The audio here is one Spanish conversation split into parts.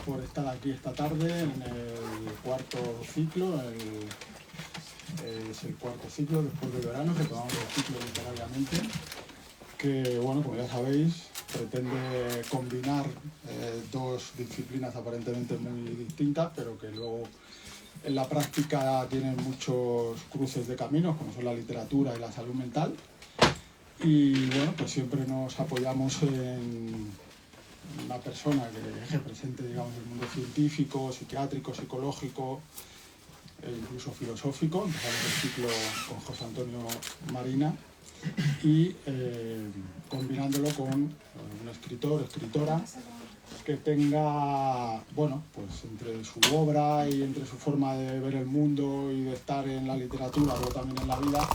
por estar aquí esta tarde en el cuarto ciclo. Es el cuarto ciclo después del verano, que tomamos el ciclo literariamente, que, bueno, como ya sabéis, pretende combinar dos disciplinas aparentemente muy distintas, pero que luego en la práctica tienen muchos cruces de caminos, como son la literatura y la salud mental. Y bueno, pues siempre nos apoyamos en una persona que represente, digamos, el mundo científico, psiquiátrico, psicológico e incluso filosófico. Empezamos el ciclo con José Antonio Marina y combinándolo con un escritor, escritora, que tenga, bueno, pues entre su obra y entre su forma de ver el mundo y de estar en la literatura, pero también en la vida,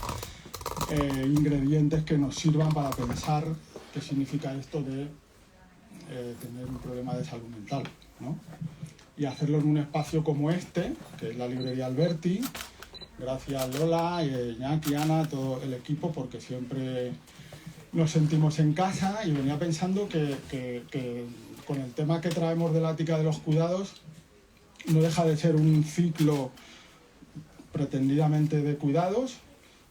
ingredientes que nos sirvan para pensar qué significa esto de tener un problema de salud mental, ¿no? Y hacerlo en un espacio como este, que es la librería Alberti. Gracias Lola, Iñaki, Ana, todo el equipo, porque siempre nos sentimos en casa. Y venía pensando que con el tema que traemos de la ética de los cuidados, no deja de ser un ciclo pretendidamente de cuidados.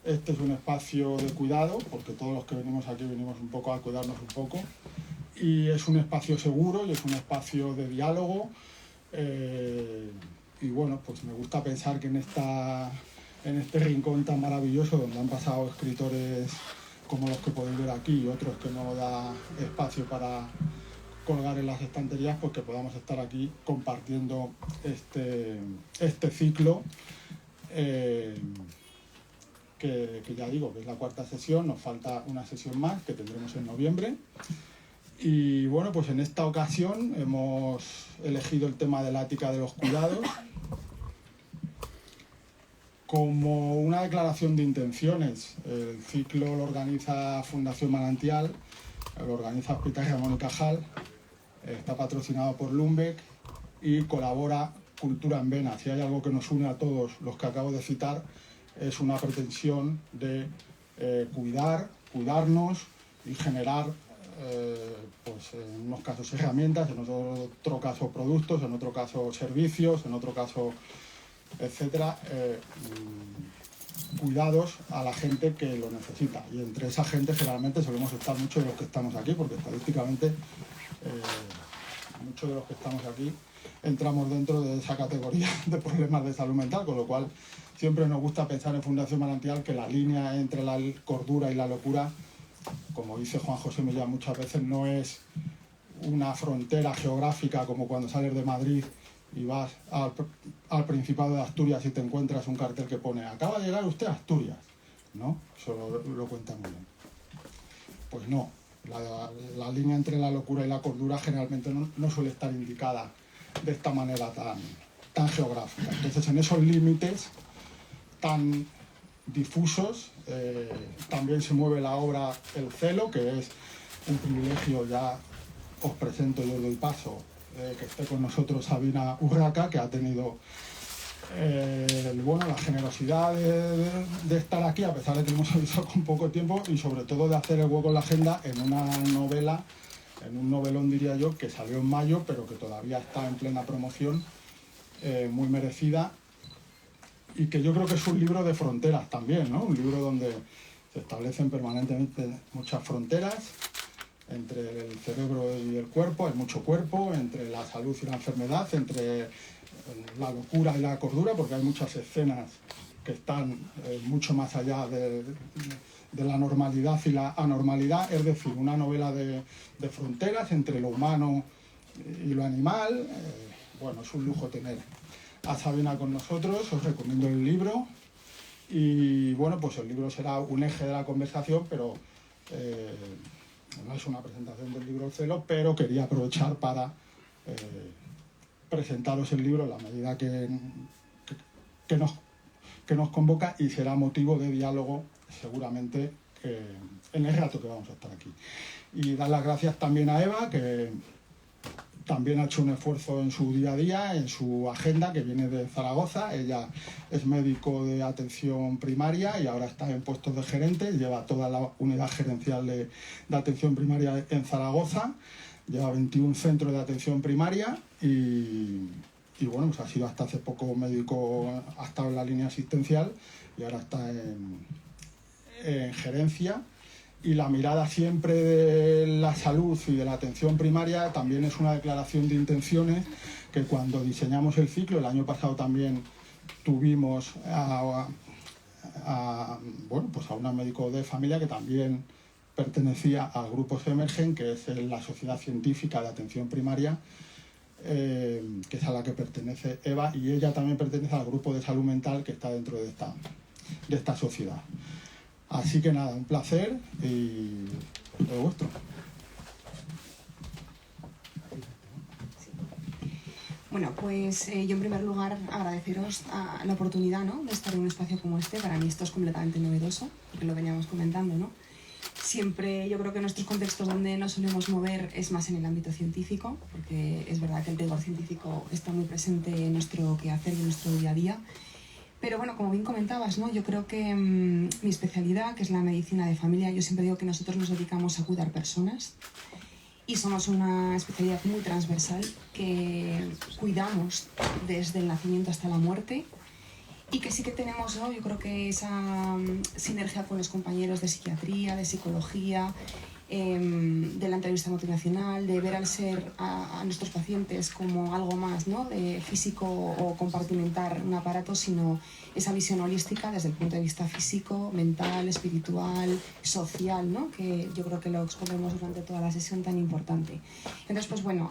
Este es un espacio de cuidado, porque todos los que venimos aquí venimos un poco a cuidarnos un poco. Y es un espacio seguro y es un espacio de diálogo. Y bueno, pues me gusta pensar que en este rincón tan maravilloso, donde han pasado escritores como los que podéis ver aquí y otros que no da espacio para colgar en las estanterías, pues que podamos estar aquí compartiendo este ciclo, que ya digo, que es la cuarta sesión. Nos falta una sesión más que tendremos en noviembre. Y bueno, pues en esta ocasión hemos elegido el tema de la ética de los cuidados como una declaración de intenciones. El ciclo lo organiza Fundación Manantial, lo organiza Hospital Ramón y Cajal, está patrocinado por Lundbeck y colabora Cultura en Vena. Si hay algo que nos une a todos los que acabo de citar, es una pretensión de cuidarnos y generar, pues en unos casos herramientas, en otro caso productos, en otro caso servicios, en otro caso etcétera, cuidados a la gente que lo necesita. Y entre esa gente generalmente solemos estar muchos de los que estamos aquí, porque estadísticamente muchos de los que estamos aquí entramos dentro de esa categoría de problemas de salud mental, con lo cual siempre nos gusta pensar en Fundación Manantial que la línea entre la cordura y la locura, como dice Juan José Millán muchas veces, no es una frontera geográfica como cuando sales de Madrid y vas al Principado de Asturias y te encuentras un cartel que pone «Acaba de llegar usted a Asturias», ¿no? Eso lo cuenta muy bien. Pues no, la línea entre la locura y la cordura generalmente no suele estar indicada de esta manera tan geográfica. Entonces, en esos límites tan difusos también se mueve la obra El Celo, que es un privilegio. Ya os presento, yo doy paso, que esté con nosotros Sabina Urraca, que ha tenido la generosidad de estar aquí, a pesar de que hemos avisado con poco tiempo, y sobre todo de hacer el hueco en la agenda en una novela, en un novelón diría yo, que salió en mayo, pero que todavía está en plena promoción, muy merecida, y que yo creo que es un libro de fronteras también, ¿no? Un libro donde se establecen permanentemente muchas fronteras entre el cerebro y el cuerpo. Hay mucho cuerpo, entre la salud y la enfermedad, entre la locura y la cordura, porque hay muchas escenas que están mucho más allá de la normalidad y la anormalidad. Es decir, una novela de fronteras entre lo humano y lo animal. Bueno, es un lujo tener a Sabina con nosotros. Os recomiendo el libro. Y bueno, pues el libro será un eje de la conversación, pero no es una presentación del libro El Celo, pero quería aprovechar para presentaros el libro en la medida que nos convoca, y será motivo de diálogo seguramente en el rato que vamos a estar aquí. Y dar las gracias también a Eva, que también ha hecho un esfuerzo en su día a día, en su agenda, que viene de Zaragoza. Ella es médico de atención primaria y ahora está en puestos de gerente, lleva toda la unidad gerencial de atención primaria en Zaragoza. lleva 21 centros de atención primaria y bueno, pues ha sido hasta hace poco médico, ha estado en la línea asistencial y ahora está en gerencia. Y la mirada siempre de la salud y de la atención primaria también es una declaración de intenciones que cuando diseñamos el ciclo, el año pasado también tuvimos bueno, pues a un médico de familia que también pertenecía al grupo Semergen, que es la Sociedad Científica de Atención Primaria, que es a la que pertenece Eva, y ella también pertenece al grupo de salud mental que está dentro de esta sociedad. Así que nada, un placer y lo vuestro. Bueno, pues yo en primer lugar agradeceros la oportunidad, ¿no?, de estar en un espacio como este. Para mí esto es completamente novedoso, porque lo veníamos comentando, ¿no? Siempre yo creo que en nuestros contextos donde nos solemos mover es más en el ámbito científico, porque es verdad que el rigor científico está muy presente en nuestro quehacer y en nuestro día a día. Pero bueno, como bien comentabas, ¿no?, yo creo que mi especialidad, que es la medicina de familia, yo siempre digo que nosotros nos dedicamos a cuidar personas y somos una especialidad muy transversal que cuidamos desde el nacimiento hasta la muerte y que sí que tenemos, ¿no?, yo creo que esa sinergia con los compañeros de psiquiatría, de psicología, de la entrevista motivacional, de ver al ser a nuestros pacientes como algo más, ¿no?, de físico o compartimentar un aparato, sino esa visión holística desde el punto de vista físico, mental, espiritual, social, ¿no?, que yo creo que lo exponemos durante toda la sesión tan importante. Entonces, pues bueno,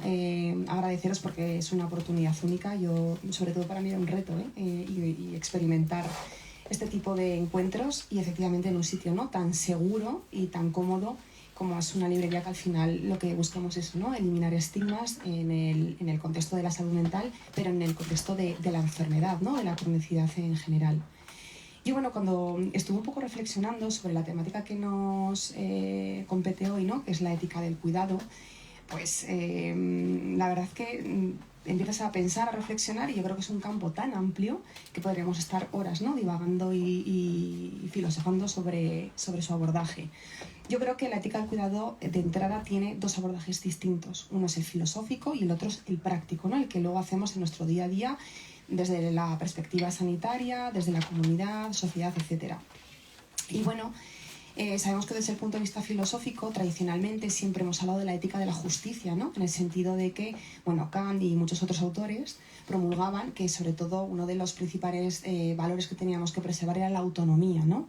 agradeceros porque es una oportunidad única. Yo, sobre todo para mí era un reto, y experimentar este tipo de encuentros y efectivamente en un sitio, ¿no?, tan seguro y tan cómodo como es una librería, que al final lo que buscamos es, ¿no?, eliminar estigmas en el contexto de la salud mental, pero en el contexto de la enfermedad, ¿no?, de la cronicidad en general. Y bueno, cuando estuve un poco reflexionando sobre la temática que nos compete hoy, ¿no?, que es la ética del cuidado, pues la verdad es que empiezas a pensar, a reflexionar, y yo creo que es un campo tan amplio que podríamos estar horas, ¿no?, divagando y filosofando sobre su abordaje. Yo creo que la ética del cuidado de entrada tiene dos abordajes distintos. Uno es el filosófico y el otro es el práctico, ¿no?, el que luego hacemos en nuestro día a día desde la perspectiva sanitaria, desde la comunidad, sociedad, etc. Y bueno, sabemos que desde el punto de vista filosófico, tradicionalmente siempre hemos hablado de la ética de la justicia, ¿no?, en el sentido de que, bueno, Kant y muchos otros autores promulgaban que sobre todo uno de los principales valores que teníamos que preservar era la autonomía, ¿no?,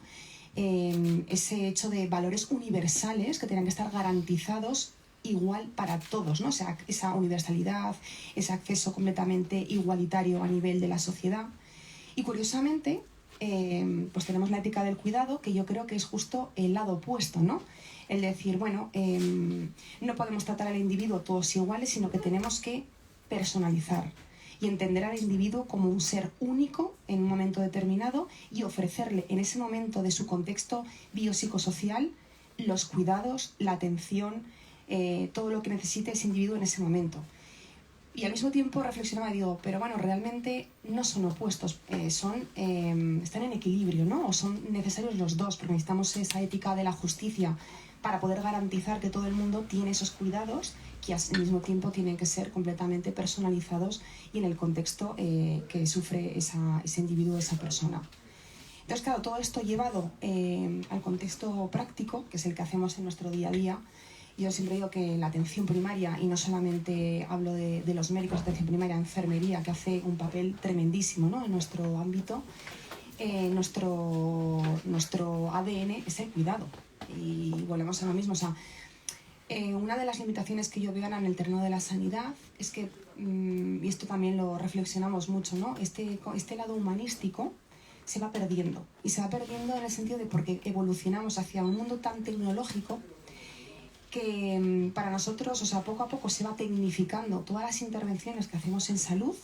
ese hecho de valores universales que tenían que estar garantizados igual para todos, ¿no?, o sea, esa universalidad, ese acceso completamente igualitario a nivel de la sociedad. Y curiosamente, pues tenemos la ética del cuidado, que yo creo que es justo el lado opuesto, ¿no?, el decir, bueno, no podemos tratar al individuo todos iguales, sino que tenemos que personalizar y entender al individuo como un ser único en un momento determinado y ofrecerle en ese momento de su contexto biopsicosocial los cuidados, la atención, todo lo que necesite ese individuo en ese momento. Y al mismo tiempo reflexionaba y digo, pero bueno, realmente no son opuestos, están en equilibrio, ¿no?, o son necesarios los dos, porque necesitamos esa ética de la justicia para poder garantizar que todo el mundo tiene esos cuidados, que al mismo tiempo tienen que ser completamente personalizados y en el contexto que sufre ese individuo, esa persona. Entonces, claro, todo esto llevado al contexto práctico, que es el que hacemos en nuestro día a día. Yo siempre digo que la atención primaria, y no solamente hablo de los médicos de atención primaria, enfermería, que hace un papel tremendísimo, ¿no?, en nuestro ámbito, nuestro ADN es el cuidado. Y volvemos a lo mismo, o sea, una de las limitaciones que yo veo en el terreno de la sanidad es que, y esto también lo reflexionamos mucho, ¿no?, este lado humanístico se va perdiendo. Y se va perdiendo en el sentido de porque evolucionamos hacia un mundo tan tecnológico que para nosotros, o sea, poco a poco se va tecnificando todas las intervenciones que hacemos en salud,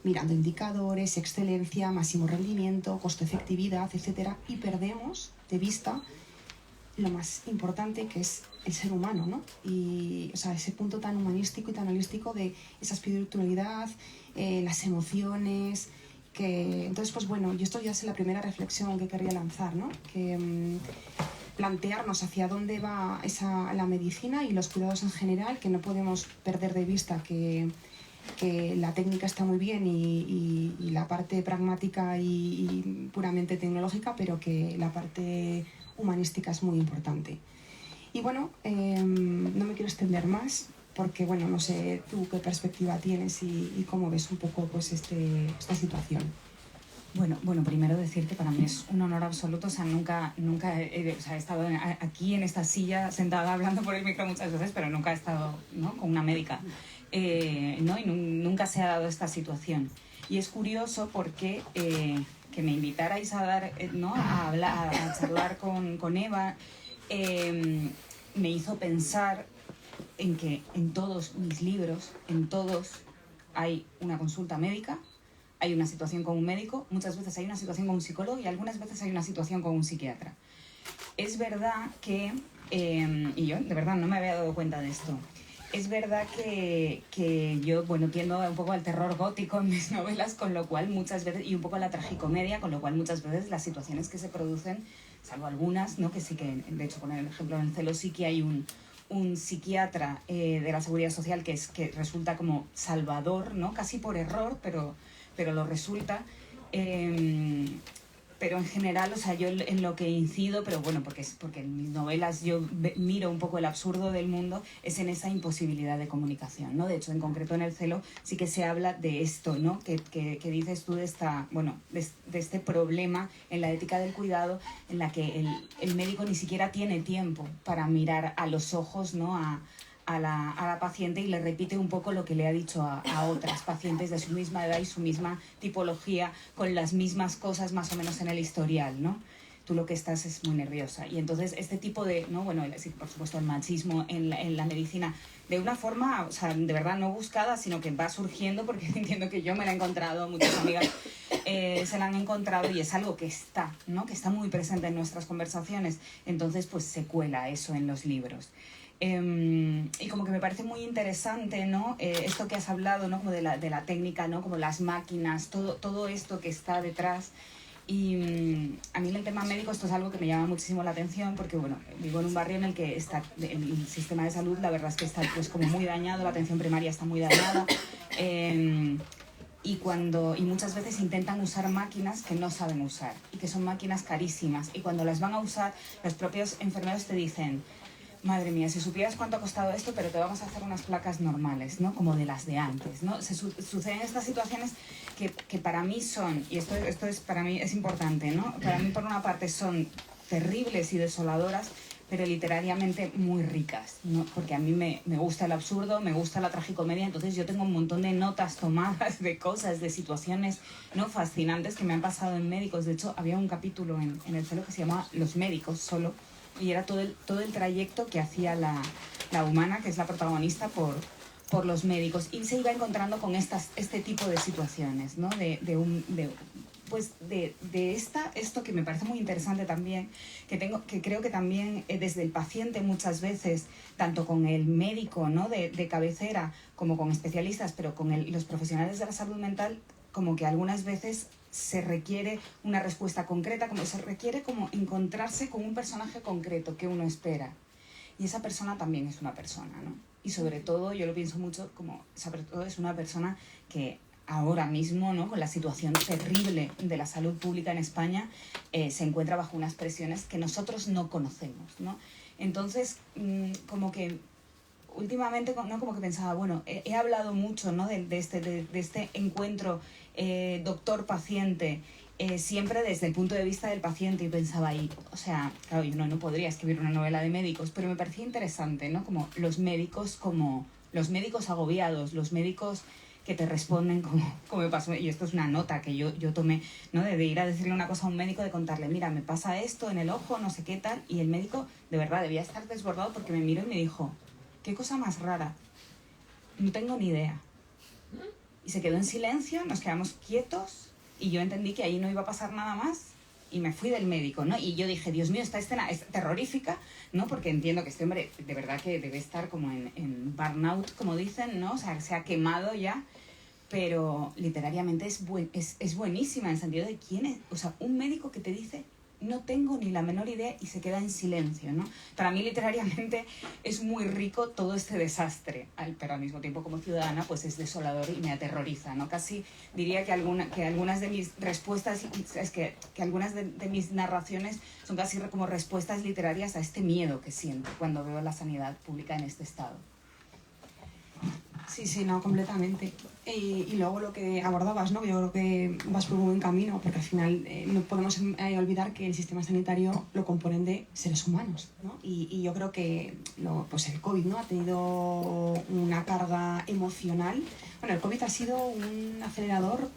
mirando indicadores, excelencia, máximo rendimiento, costo-efectividad, etc. Y perdemos de vista lo más importante, que es el ser humano, ¿no? Y, o sea, ese punto tan humanístico y tan holístico de esa espiritualidad, las emociones, que... Entonces, pues bueno, y esto ya es la primera reflexión que querría lanzar, ¿no? Que plantearnos hacia dónde va la medicina y los cuidados en general, que no podemos perder de vista que la técnica está muy bien y la parte pragmática y puramente tecnológica, pero que la parte humanística es muy importante. Y bueno, no me quiero extender más, porque bueno, no sé tú qué perspectiva tienes y cómo ves un poco pues esta situación. Bueno, primero decir que para mí es un honor absoluto, o sea, nunca he estado aquí en esta silla sentada hablando por el micro muchas veces, pero nunca he estado, ¿no?, con una médica, ¿no? Y nunca se ha dado esta situación. Y es curioso porque que me invitarais a dar, ¿no?, a hablar, a charlar con Eva, me hizo pensar en que en todos mis libros, en todos, hay una consulta médica, hay una situación con un médico, muchas veces hay una situación con un psicólogo y algunas veces hay una situación con un psiquiatra. Es verdad que, y yo de verdad no me había dado cuenta de esto, es verdad que yo, bueno, tiendo un poco al terror gótico en mis novelas, con lo cual muchas veces, y un poco a la tragicomedia, con lo cual muchas veces las situaciones que se producen, salvo algunas, ¿no?, que sí que, de hecho, con el ejemplo en El celo sí que hay un psiquiatra de la Seguridad Social que resulta como salvador, ¿no?, casi por error, pero lo resulta, pero en general, o sea, yo en lo que incido, pero bueno, porque en mis novelas yo miro un poco el absurdo del mundo, es en esa imposibilidad de comunicación, ¿no? De hecho, en concreto en El celo sí que se habla de esto, ¿no?, que dices tú, de este problema en la ética del cuidado, en la que el médico ni siquiera tiene tiempo para mirar a los ojos, ¿no?, a la paciente, y le repite un poco lo que le ha dicho a otras pacientes de su misma edad y su misma tipología, con las mismas cosas más o menos en el historial, ¿no? Tú lo que estás es muy nerviosa. Y entonces este tipo de, ¿no?, bueno, sí, por supuesto el machismo en la medicina, de una forma, o sea, de verdad no buscada, sino que va surgiendo, porque entiendo que yo me la he encontrado, muchas amigas se la han encontrado, y es algo que está, ¿no?, que está muy presente en nuestras conversaciones. Entonces pues se cuela eso en los libros. Y como que me parece muy interesante, ¿no?, esto que has hablado, ¿no?, como de la técnica, ¿no?, como las máquinas, todo esto que está detrás. Y a mí en el tema médico esto es algo que me llama muchísimo la atención, porque bueno, vivo en un barrio en el que está el sistema de salud, la verdad es que está pues como muy dañado, la atención primaria está muy dañada, y muchas veces intentan usar máquinas que no saben usar y que son máquinas carísimas, y cuando las van a usar, los propios enfermeros te dicen: madre mía, si supieras cuánto ha costado esto, pero te vamos a hacer unas placas normales, ¿no?, como de las de antes, ¿no? Suceden estas situaciones que para mí son, y esto es para mí es importante, ¿no?, para mí por una parte son terribles y desoladoras, pero literariamente muy ricas, ¿no?, porque a mí me gusta el absurdo, me gusta la tragicomedia, entonces yo tengo un montón de notas tomadas de cosas, de situaciones, ¿no?, fascinantes que me han pasado en médicos. De hecho, había un capítulo en El celo que se llamaba Los médicos solo, y era todo el trayecto que hacía la humana, que es la protagonista, por los médicos, y se iba encontrando con este tipo de situaciones, ¿no?, esto que me parece muy interesante también, que creo que también desde el paciente muchas veces, tanto con el médico, ¿no?, de cabecera, como con especialistas, pero con los profesionales de la salud mental, como que algunas veces se requiere una respuesta concreta, como se requiere como encontrarse con un personaje concreto que uno espera. Y esa persona también es una persona, ¿no? Y sobre todo, yo lo pienso mucho, como sobre todo es una persona que ahora mismo, ¿no?, con la situación terrible de la salud pública en España, se encuentra bajo unas presiones que nosotros no conocemos, ¿no? Entonces, como que últimamente, ¿no?, como que pensaba, bueno, he hablado mucho, ¿no?, de este encuentro doctor-paciente, siempre desde el punto de vista del paciente, y pensaba ahí, o sea, claro, yo no podría escribir una novela de médicos, pero me parecía interesante, ¿no?, como los médicos agobiados, los médicos que te responden como me pasó, y esto es una nota que yo tomé, ¿no?, de ir a decirle una cosa a un médico, de contarle: mira, me pasa esto en el ojo, no sé qué tal, y el médico de verdad debía estar desbordado, porque me miró y me dijo: qué cosa más rara, no tengo ni idea. Y se quedó en silencio, nos quedamos quietos, y yo entendí que ahí no iba a pasar nada más, y me fui del médico, ¿no? Y yo dije: Dios mío, esta escena es terrorífica, ¿no?, porque entiendo que este hombre de verdad que debe estar como en burnout, como dicen, ¿no? O sea, se ha quemado ya, pero literariamente es buenísima, en el sentido de quién es, o sea, un médico que te dice no tengo ni la menor idea, y se queda en silencio, ¿no? Para mí literariamente es muy rico todo este desastre, pero al mismo tiempo como ciudadana pues es desolador y me aterroriza, ¿no? Casi diría que algunas de mis respuestas, es que algunas de mis narraciones son casi como respuestas literarias a este miedo que siento cuando veo la sanidad pública en este estado. Sí, no, completamente. Y luego lo que abordabas, ¿no? Yo creo que vas por un buen camino, porque al final no podemos olvidar que el sistema sanitario lo componen de seres humanos, ¿no? Y yo creo que pues el COVID, ¿no? Ha tenido una carga emocional. Bueno, el COVID ha sido un acelerador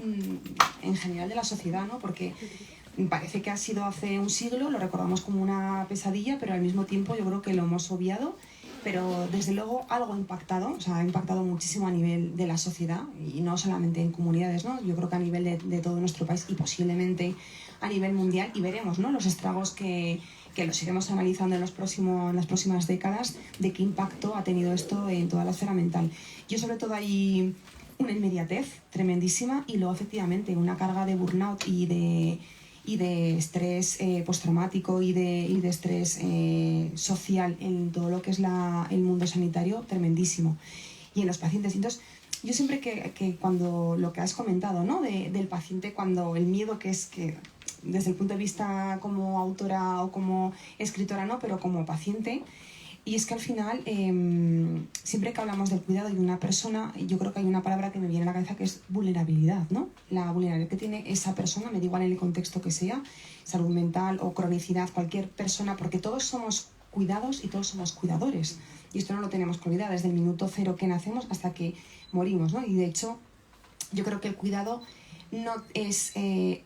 en general de la sociedad, ¿no? Porque parece que ha sido hace un siglo, lo recordamos como una pesadilla, pero al mismo tiempo yo creo que lo hemos obviado. Pero desde luego algo ha impactado, o sea, ha impactado muchísimo a nivel de la sociedad y no solamente en comunidades, ¿no? Yo creo que a nivel de todo nuestro país y posiblemente a nivel mundial, y veremos, ¿no? Los estragos que los iremos analizando en las próximas décadas, de qué impacto ha tenido esto en toda la esfera mental. Yo sobre todo hay una inmediatez tremendísima y luego efectivamente una carga de burnout y de estrés postraumático y de estrés social en todo lo que es el mundo sanitario tremendísimo. Y en los pacientes, entonces, yo siempre que cuando lo que has comentado, ¿no? Del paciente, cuando el miedo que es que desde el punto de vista como autora o como escritora, no, pero como paciente. Y es que al final, siempre que hablamos del cuidado de una persona, yo creo que hay una palabra que me viene a la cabeza que es vulnerabilidad, ¿no? La vulnerabilidad que tiene esa persona, me da igual en el contexto que sea, salud mental o cronicidad, cualquier persona, porque todos somos cuidados y todos somos cuidadores. Y esto no lo tenemos que olvidar desde el minuto cero que nacemos hasta que morimos, ¿no? Y de hecho, yo creo que el cuidado no es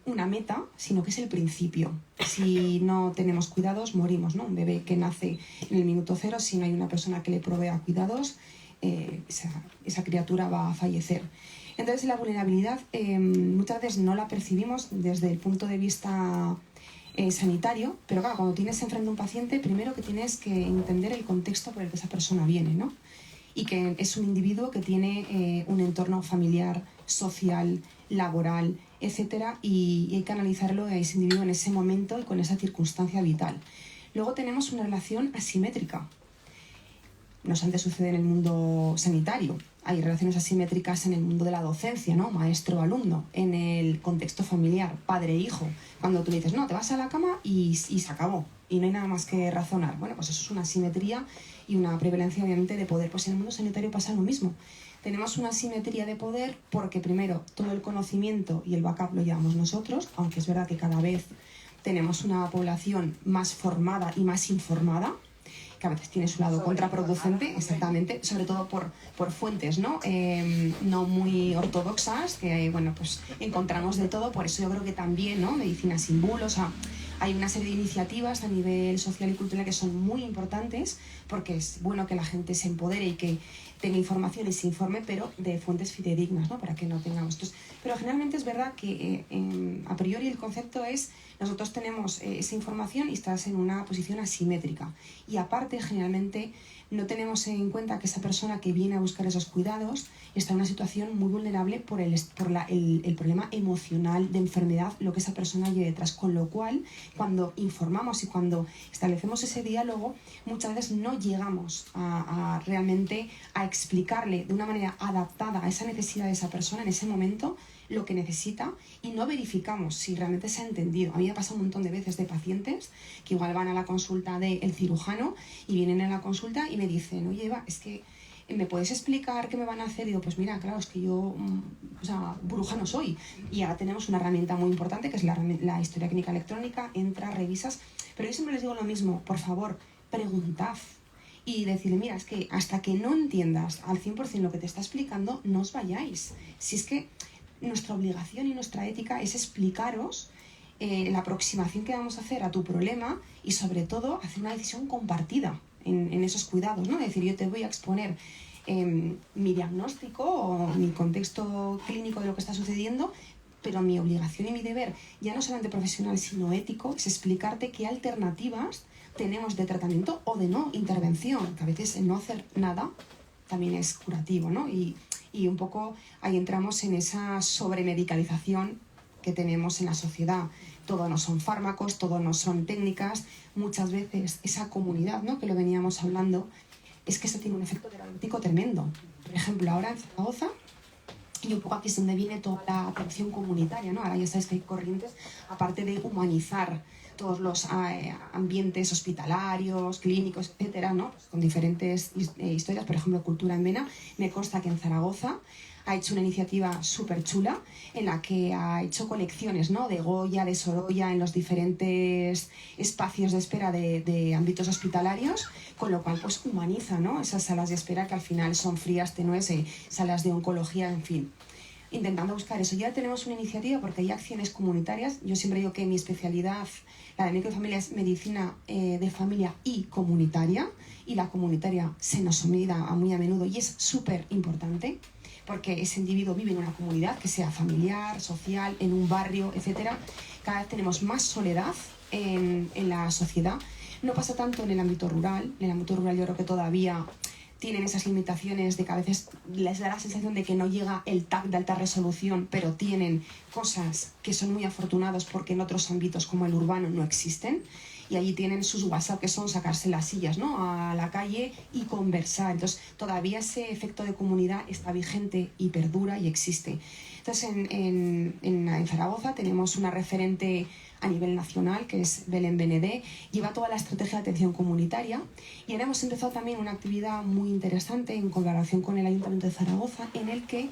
una meta, sino que es el principio. Si no tenemos cuidados, morimos, ¿no? Un bebé que nace en el minuto cero, si no hay una persona que le provea cuidados, esa criatura va a fallecer. Entonces, la vulnerabilidad muchas veces no la percibimos desde el punto de vista sanitario, pero claro, cuando tienes enfrente a un paciente, primero que tienes que entender el contexto por el que esa persona viene, ¿no? Y que es un individuo que tiene un entorno familiar, social, laboral, etcétera, y hay que analizarlo a ese individuo en ese momento y con esa circunstancia vital. Luego tenemos una relación asimétrica. No solamente sucede en el mundo sanitario, hay relaciones asimétricas en el mundo de la docencia, ¿no? Maestro-alumno, en el contexto familiar, padre-hijo. Cuando tú le dices, no, te vas a la cama y se acabó, y no hay nada más que razonar. Bueno, pues eso es una asimetría y una prevalencia, obviamente, de poder. Pues en el mundo sanitario pasa lo mismo. Tenemos una asimetría de poder porque, primero, todo el conocimiento y el backup lo llevamos nosotros, aunque es verdad que cada vez tenemos una población más formada y más informada, que a veces tiene su lado contraproducente, exactamente, sobre todo por fuentes, ¿no? No muy ortodoxas, que bueno, pues encontramos de todo. Por eso yo creo que también, ¿no? Medicina sin bulos, o sea, hay una serie de iniciativas a nivel social y cultural que son muy importantes, porque es bueno que la gente se empodere y que tenga información y se informe, pero de fuentes fidedignas, ¿no? Para que no tengamos estos. Pero generalmente es verdad que a priori el concepto es, nosotros tenemos esa información y estás en una posición asimétrica. Y aparte, generalmente, no tenemos en cuenta que esa persona que viene a buscar esos cuidados está en una situación muy vulnerable por el problema emocional de enfermedad, lo que esa persona lleva detrás. Con lo cual, cuando informamos y cuando establecemos ese diálogo, muchas veces no llegamos realmente a explicarle de una manera adaptada a esa necesidad de esa persona en ese momento lo que necesita, y no verificamos si realmente se ha entendido. A mí me pasa un montón de veces de pacientes que igual van a la consulta del cirujano y vienen a la consulta y me dicen, oye Eva, es que ¿me puedes explicar qué me van a hacer? Y digo, pues mira, claro, es que yo, bruja no soy. Y ahora tenemos una herramienta muy importante que es la historia clínica electrónica, entras, revisas, pero yo siempre les digo lo mismo, por favor, preguntad. Y decirle, mira, es que hasta que no entiendas al 100% lo que te está explicando, no os vayáis. Si es que nuestra obligación y nuestra ética es explicaros la aproximación que vamos a hacer a tu problema y sobre todo hacer una decisión compartida en esos cuidados, ¿no? Es decir, yo te voy a exponer mi diagnóstico o mi contexto clínico de lo que está sucediendo, pero mi obligación y mi deber, ya no solamente profesional sino ético, es explicarte qué alternativas tenemos de tratamiento o de no intervención, que a veces el no hacer nada también es curativo, ¿no? Y un poco ahí entramos en esa sobremedicalización que tenemos en la sociedad. Todo no son fármacos, todo no son técnicas. Muchas veces esa comunidad, ¿no?, que lo veníamos hablando, es que eso tiene un efecto terapéutico tremendo. Por ejemplo, ahora en Zaragoza, y un poco aquí es donde viene toda la atención comunitaria, ¿no? Ahora ya sabéis que hay corrientes, aparte de humanizar todos los ambientes hospitalarios, clínicos, etcétera, ¿no?, con diferentes historias. Por ejemplo, Cultura en Vena, me consta que en Zaragoza ha hecho una iniciativa súper chula en la que ha hecho colecciones, ¿no?, de Goya, de Sorolla, en los diferentes espacios de espera de ámbitos hospitalarios, con lo cual pues humaniza, ¿no?, esas salas de espera que al final son frías, tenues, salas de oncología, en fin. Intentando buscar eso. Ya tenemos una iniciativa porque hay acciones comunitarias. Yo siempre digo que mi especialidad, la de médico de familia, es medicina de familia y comunitaria, y la comunitaria se nos olvida muy a menudo y es súper importante, porque ese individuo vive en una comunidad, que sea familiar, social, en un barrio, etcétera. Cada vez tenemos más soledad en la sociedad. No pasa tanto en el ámbito rural. En el ámbito rural yo creo que todavía tienen esas limitaciones de que a veces les da la sensación de que no llega el TAC de alta resolución, pero tienen cosas que son muy afortunados porque en otros ámbitos como el urbano no existen. Y allí tienen sus WhatsApp, que son sacarse las sillas, ¿no?, a la calle y conversar. Entonces todavía ese efecto de comunidad está vigente y perdura y existe. Entonces en Zaragoza tenemos una referente a nivel nacional, que es Belén Benedé, lleva toda la estrategia de atención comunitaria, y ahora hemos empezado también una actividad muy interesante en colaboración con el Ayuntamiento de Zaragoza, en el que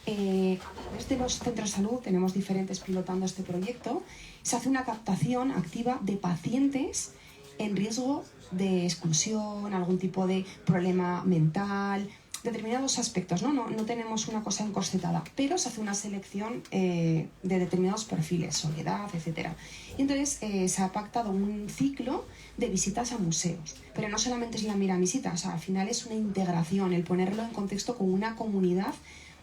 a través de los centros de salud, tenemos diferentes pilotando este proyecto, se hace una captación activa de pacientes en riesgo de exclusión, algún tipo de problema mental, determinados aspectos, ¿no? No tenemos una cosa encorsetada, pero se hace una selección de determinados perfiles, soledad, etcétera. Y entonces se ha pactado un ciclo de visitas a museos, pero no solamente es la mera visita, o sea, al final es una integración, el ponerlo en contexto con una comunidad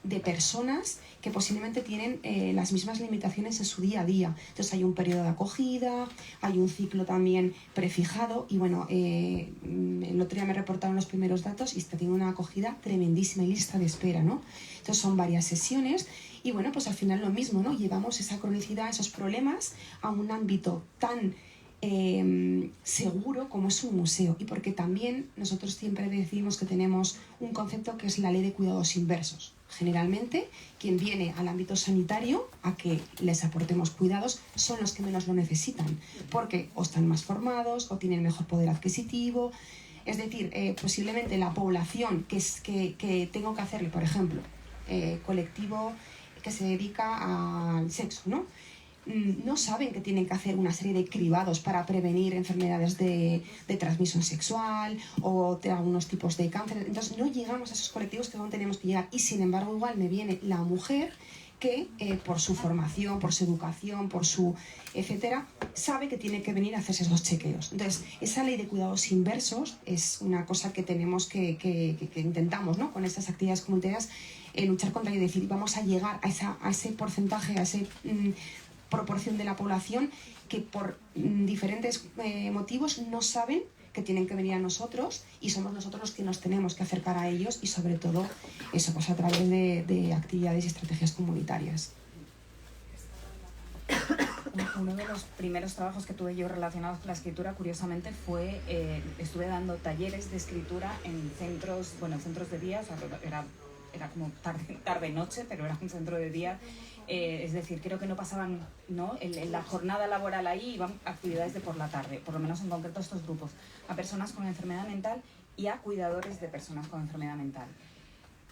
de personas que posiblemente tienen las mismas limitaciones en su día a día. Entonces hay un periodo de acogida, hay un ciclo también prefijado, y bueno, el otro día me reportaron los primeros datos y está teniendo una acogida tremendísima y lista de espera, ¿no? Entonces son varias sesiones y bueno, pues al final lo mismo, ¿no? Llevamos esa cronicidad, esos problemas a un ámbito tan seguro como es un museo, y porque también nosotros siempre decimos que tenemos un concepto que es la ley de cuidados inversos. Generalmente, quien viene al ámbito sanitario a que les aportemos cuidados son los que menos lo necesitan, porque o están más formados o tienen mejor poder adquisitivo. Es decir, posiblemente la población que tengo que hacerle, por ejemplo, colectivo que se dedica al sexo, ¿no? No saben que tienen que hacer una serie de cribados para prevenir enfermedades de transmisión sexual o de algunos tipos de cáncer. Entonces no llegamos a esos colectivos que aún tenemos que llegar, y sin embargo igual me viene la mujer que por su formación, por su educación, por su etcétera, sabe que tiene que venir a hacerse esos chequeos. Entonces esa ley de cuidados inversos es una cosa que tenemos que intentamos, ¿no?, con estas actividades comunitarias, luchar contra, y decir, vamos a llegar a ese porcentaje, a ese proporción de la población que por diferentes motivos no saben que tienen que venir a nosotros, y somos nosotros los que nos tenemos que acercar a ellos, y sobre todo eso, pues a través de actividades y estrategias comunitarias. Uno de los primeros trabajos que tuve yo relacionados con la escritura, curiosamente, fue, estuve dando talleres de escritura en centros de día, o sea, era como tarde-noche, pero era un centro de día. Es decir, creo que no pasaban, ¿no?, en la jornada laboral ahí, iban actividades de por la tarde, por lo menos en concreto estos grupos, a personas con enfermedad mental y a cuidadores de personas con enfermedad mental.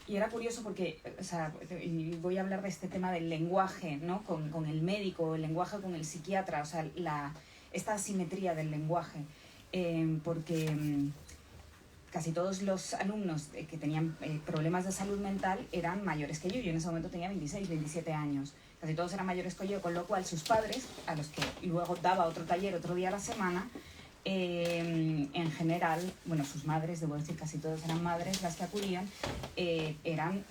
Y era curioso porque, o sea, y voy a hablar de este tema del lenguaje, ¿no?, con el médico, el lenguaje con el psiquiatra, o sea, esta asimetría del lenguaje, porque casi todos los alumnos que tenían problemas de salud mental eran mayores que yo. Yo en ese momento tenía 26, 27 años. Casi todos eran mayores que yo, con lo cual sus padres, a los que luego daba otro taller otro día a la semana, en general, bueno, sus madres, debo decir, casi todas eran madres las que acudían, eran,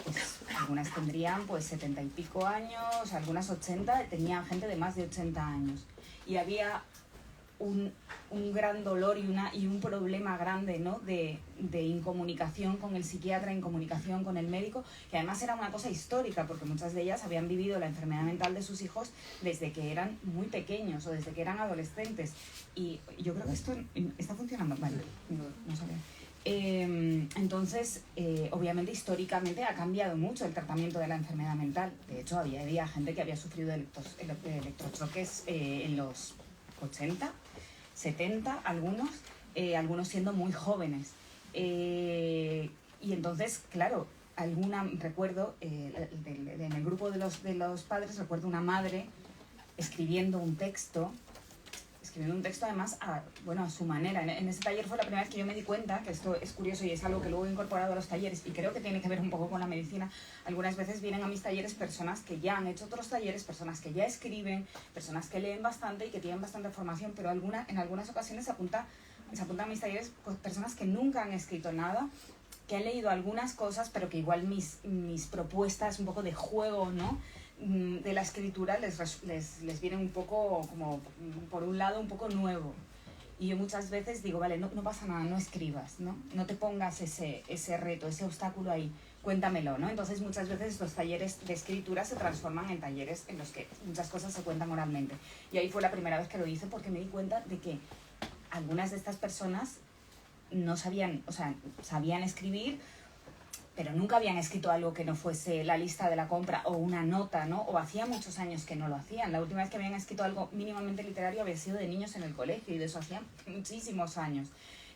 pues, algunas tendrían pues 70 y pico años, algunas 80, tenían gente de más de 80 años. Y había un gran dolor y un problema grande, ¿no? de incomunicación con el psiquiatra, incomunicación con el médico, que además era una cosa histórica, porque muchas de ellas habían vivido la enfermedad mental de sus hijos desde que eran muy pequeños o desde que eran adolescentes. Y yo creo que esto está funcionando. Vale, no sabía. Entonces, obviamente, históricamente ha cambiado mucho el tratamiento de la enfermedad mental. De hecho, había gente que había sufrido electrochoques en los 80, 70, algunos siendo muy jóvenes. Y entonces, claro, recuerdo, en el grupo de los padres, recuerdo una madre escribiendo un texto además a su manera. En ese taller fue la primera vez que yo me di cuenta, que esto es curioso y es algo que luego he incorporado a los talleres, y creo que tiene que ver un poco con la medicina. Algunas veces vienen a mis talleres personas que ya han hecho otros talleres, personas que ya escriben, personas que leen bastante y que tienen bastante formación, pero en algunas ocasiones se apuntan a mis talleres pues, personas que nunca han escrito nada, que han leído algunas cosas, pero que igual mis propuestas un poco de juego, ¿no?, de la escritura les viene un poco, como por un lado, un poco nuevo. Y yo muchas veces digo, vale, no pasa nada, no escribas, no te pongas ese reto, ese obstáculo ahí, cuéntamelo, ¿no? Entonces muchas veces los talleres de escritura se transforman en talleres en los que muchas cosas se cuentan oralmente. Y ahí fue la primera vez que lo hice, porque me di cuenta de que algunas de estas personas no sabían, sabían escribir, pero nunca habían escrito algo que no fuese la lista de la compra o una nota, ¿no? O hacía muchos años que no lo hacían. La última vez que habían escrito algo mínimamente literario había sido de niños en el colegio, y de eso hacía muchísimos años.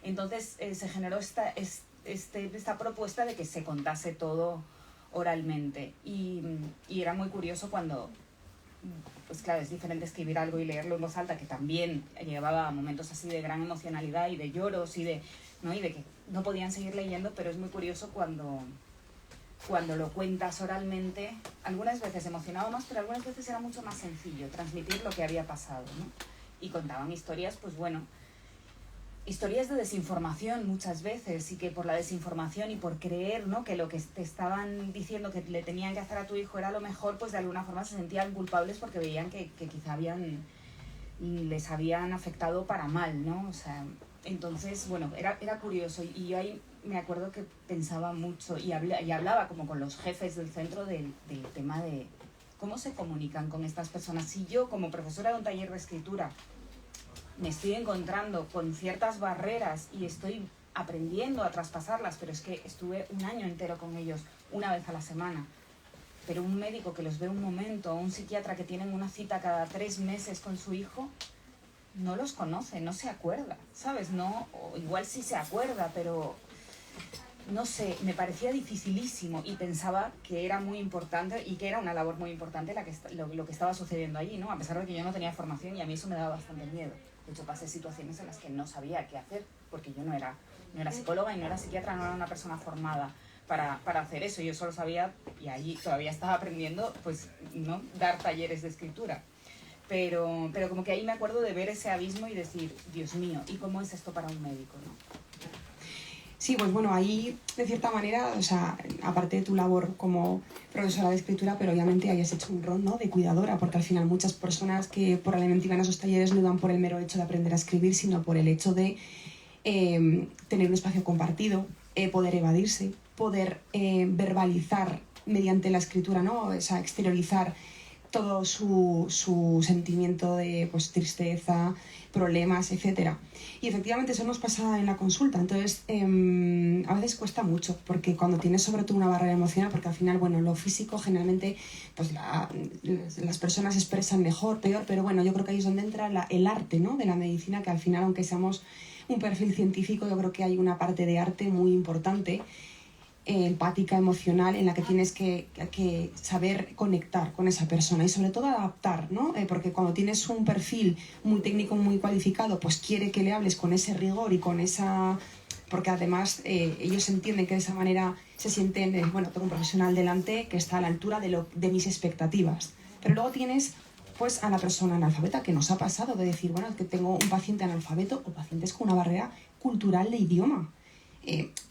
Entonces se generó esta propuesta de que se contase todo oralmente. Y era muy curioso cuando, pues claro, es diferente escribir algo y leerlo en voz alta, que también llevaba momentos así de gran emocionalidad y de lloros y de que no podían seguir leyendo, pero es muy curioso cuando lo cuentas oralmente. Algunas veces emocionaba más, pero algunas veces era mucho más sencillo transmitir lo que había pasado, ¿no? Y contaban historias, pues bueno, historias de desinformación muchas veces, y que por la desinformación y por creer, ¿no?, que lo que te estaban diciendo que le tenían que hacer a tu hijo era lo mejor, pues de alguna forma se sentían culpables porque veían que quizá les habían afectado para mal, ¿no? O sea, entonces, bueno, era curioso, y yo ahí me acuerdo que pensaba mucho y hablaba como con los jefes del centro del tema de cómo se comunican con estas personas. Si yo, como profesora de un taller de escritura, me estoy encontrando con ciertas barreras y estoy aprendiendo a traspasarlas, pero es que estuve un año entero con ellos, una vez a la semana, pero un médico que los ve un momento, o un psiquiatra que tienen una cita cada 3 meses con su hijo, no los conoce, no se acuerda, ¿sabes? No, o igual sí se acuerda, pero no sé, me parecía dificilísimo, y pensaba que era muy importante y que era una labor muy importante lo que estaba sucediendo allí, ¿no? A pesar de que yo no tenía formación, y a mí eso me daba bastante miedo. De hecho, pasé situaciones en las que no sabía qué hacer, porque yo no era psicóloga y no era psiquiatra, no era una persona formada para hacer eso. Yo solo sabía, y allí todavía estaba aprendiendo, pues, ¿no?, dar talleres de escritura. Pero como que ahí me acuerdo de ver ese abismo y decir, Dios mío, ¿y cómo es esto para un médico, no? Sí, pues bueno, ahí de cierta manera, o sea, aparte de tu labor como profesora de escritura, pero obviamente hayas hecho un rol, ¿no?, de cuidadora, porque al final muchas personas que probablemente iban a esos talleres no iban por el mero hecho de aprender a escribir, sino por el hecho de tener un espacio compartido, poder evadirse, poder verbalizar mediante la escritura, ¿no?, o sea, exteriorizar todo su sentimiento de, pues, tristeza, problemas, etc. Y efectivamente eso nos pasa en la consulta. Entonces, a veces cuesta mucho, porque cuando tienes sobre todo una barrera emocional, porque al final, bueno, lo físico generalmente, pues las personas expresan mejor, peor, pero bueno, yo creo que ahí es donde entra el arte, ¿no?, de la medicina, que al final, aunque seamos un perfil científico, yo creo que hay una parte de arte muy importante, empática, emocional, en la que tienes que saber conectar con esa persona y sobre todo adaptar, ¿no? Porque cuando tienes un perfil muy técnico, muy cualificado, pues quiere que le hables con ese rigor y con esa... Porque además ellos entienden que de esa manera se sienten, bueno, tengo un profesional delante que está a la altura de mis expectativas. Pero luego tienes, pues, a la persona analfabeta, que nos ha pasado de decir, bueno, es que tengo un paciente analfabeto o pacientes con una barrera cultural de idioma.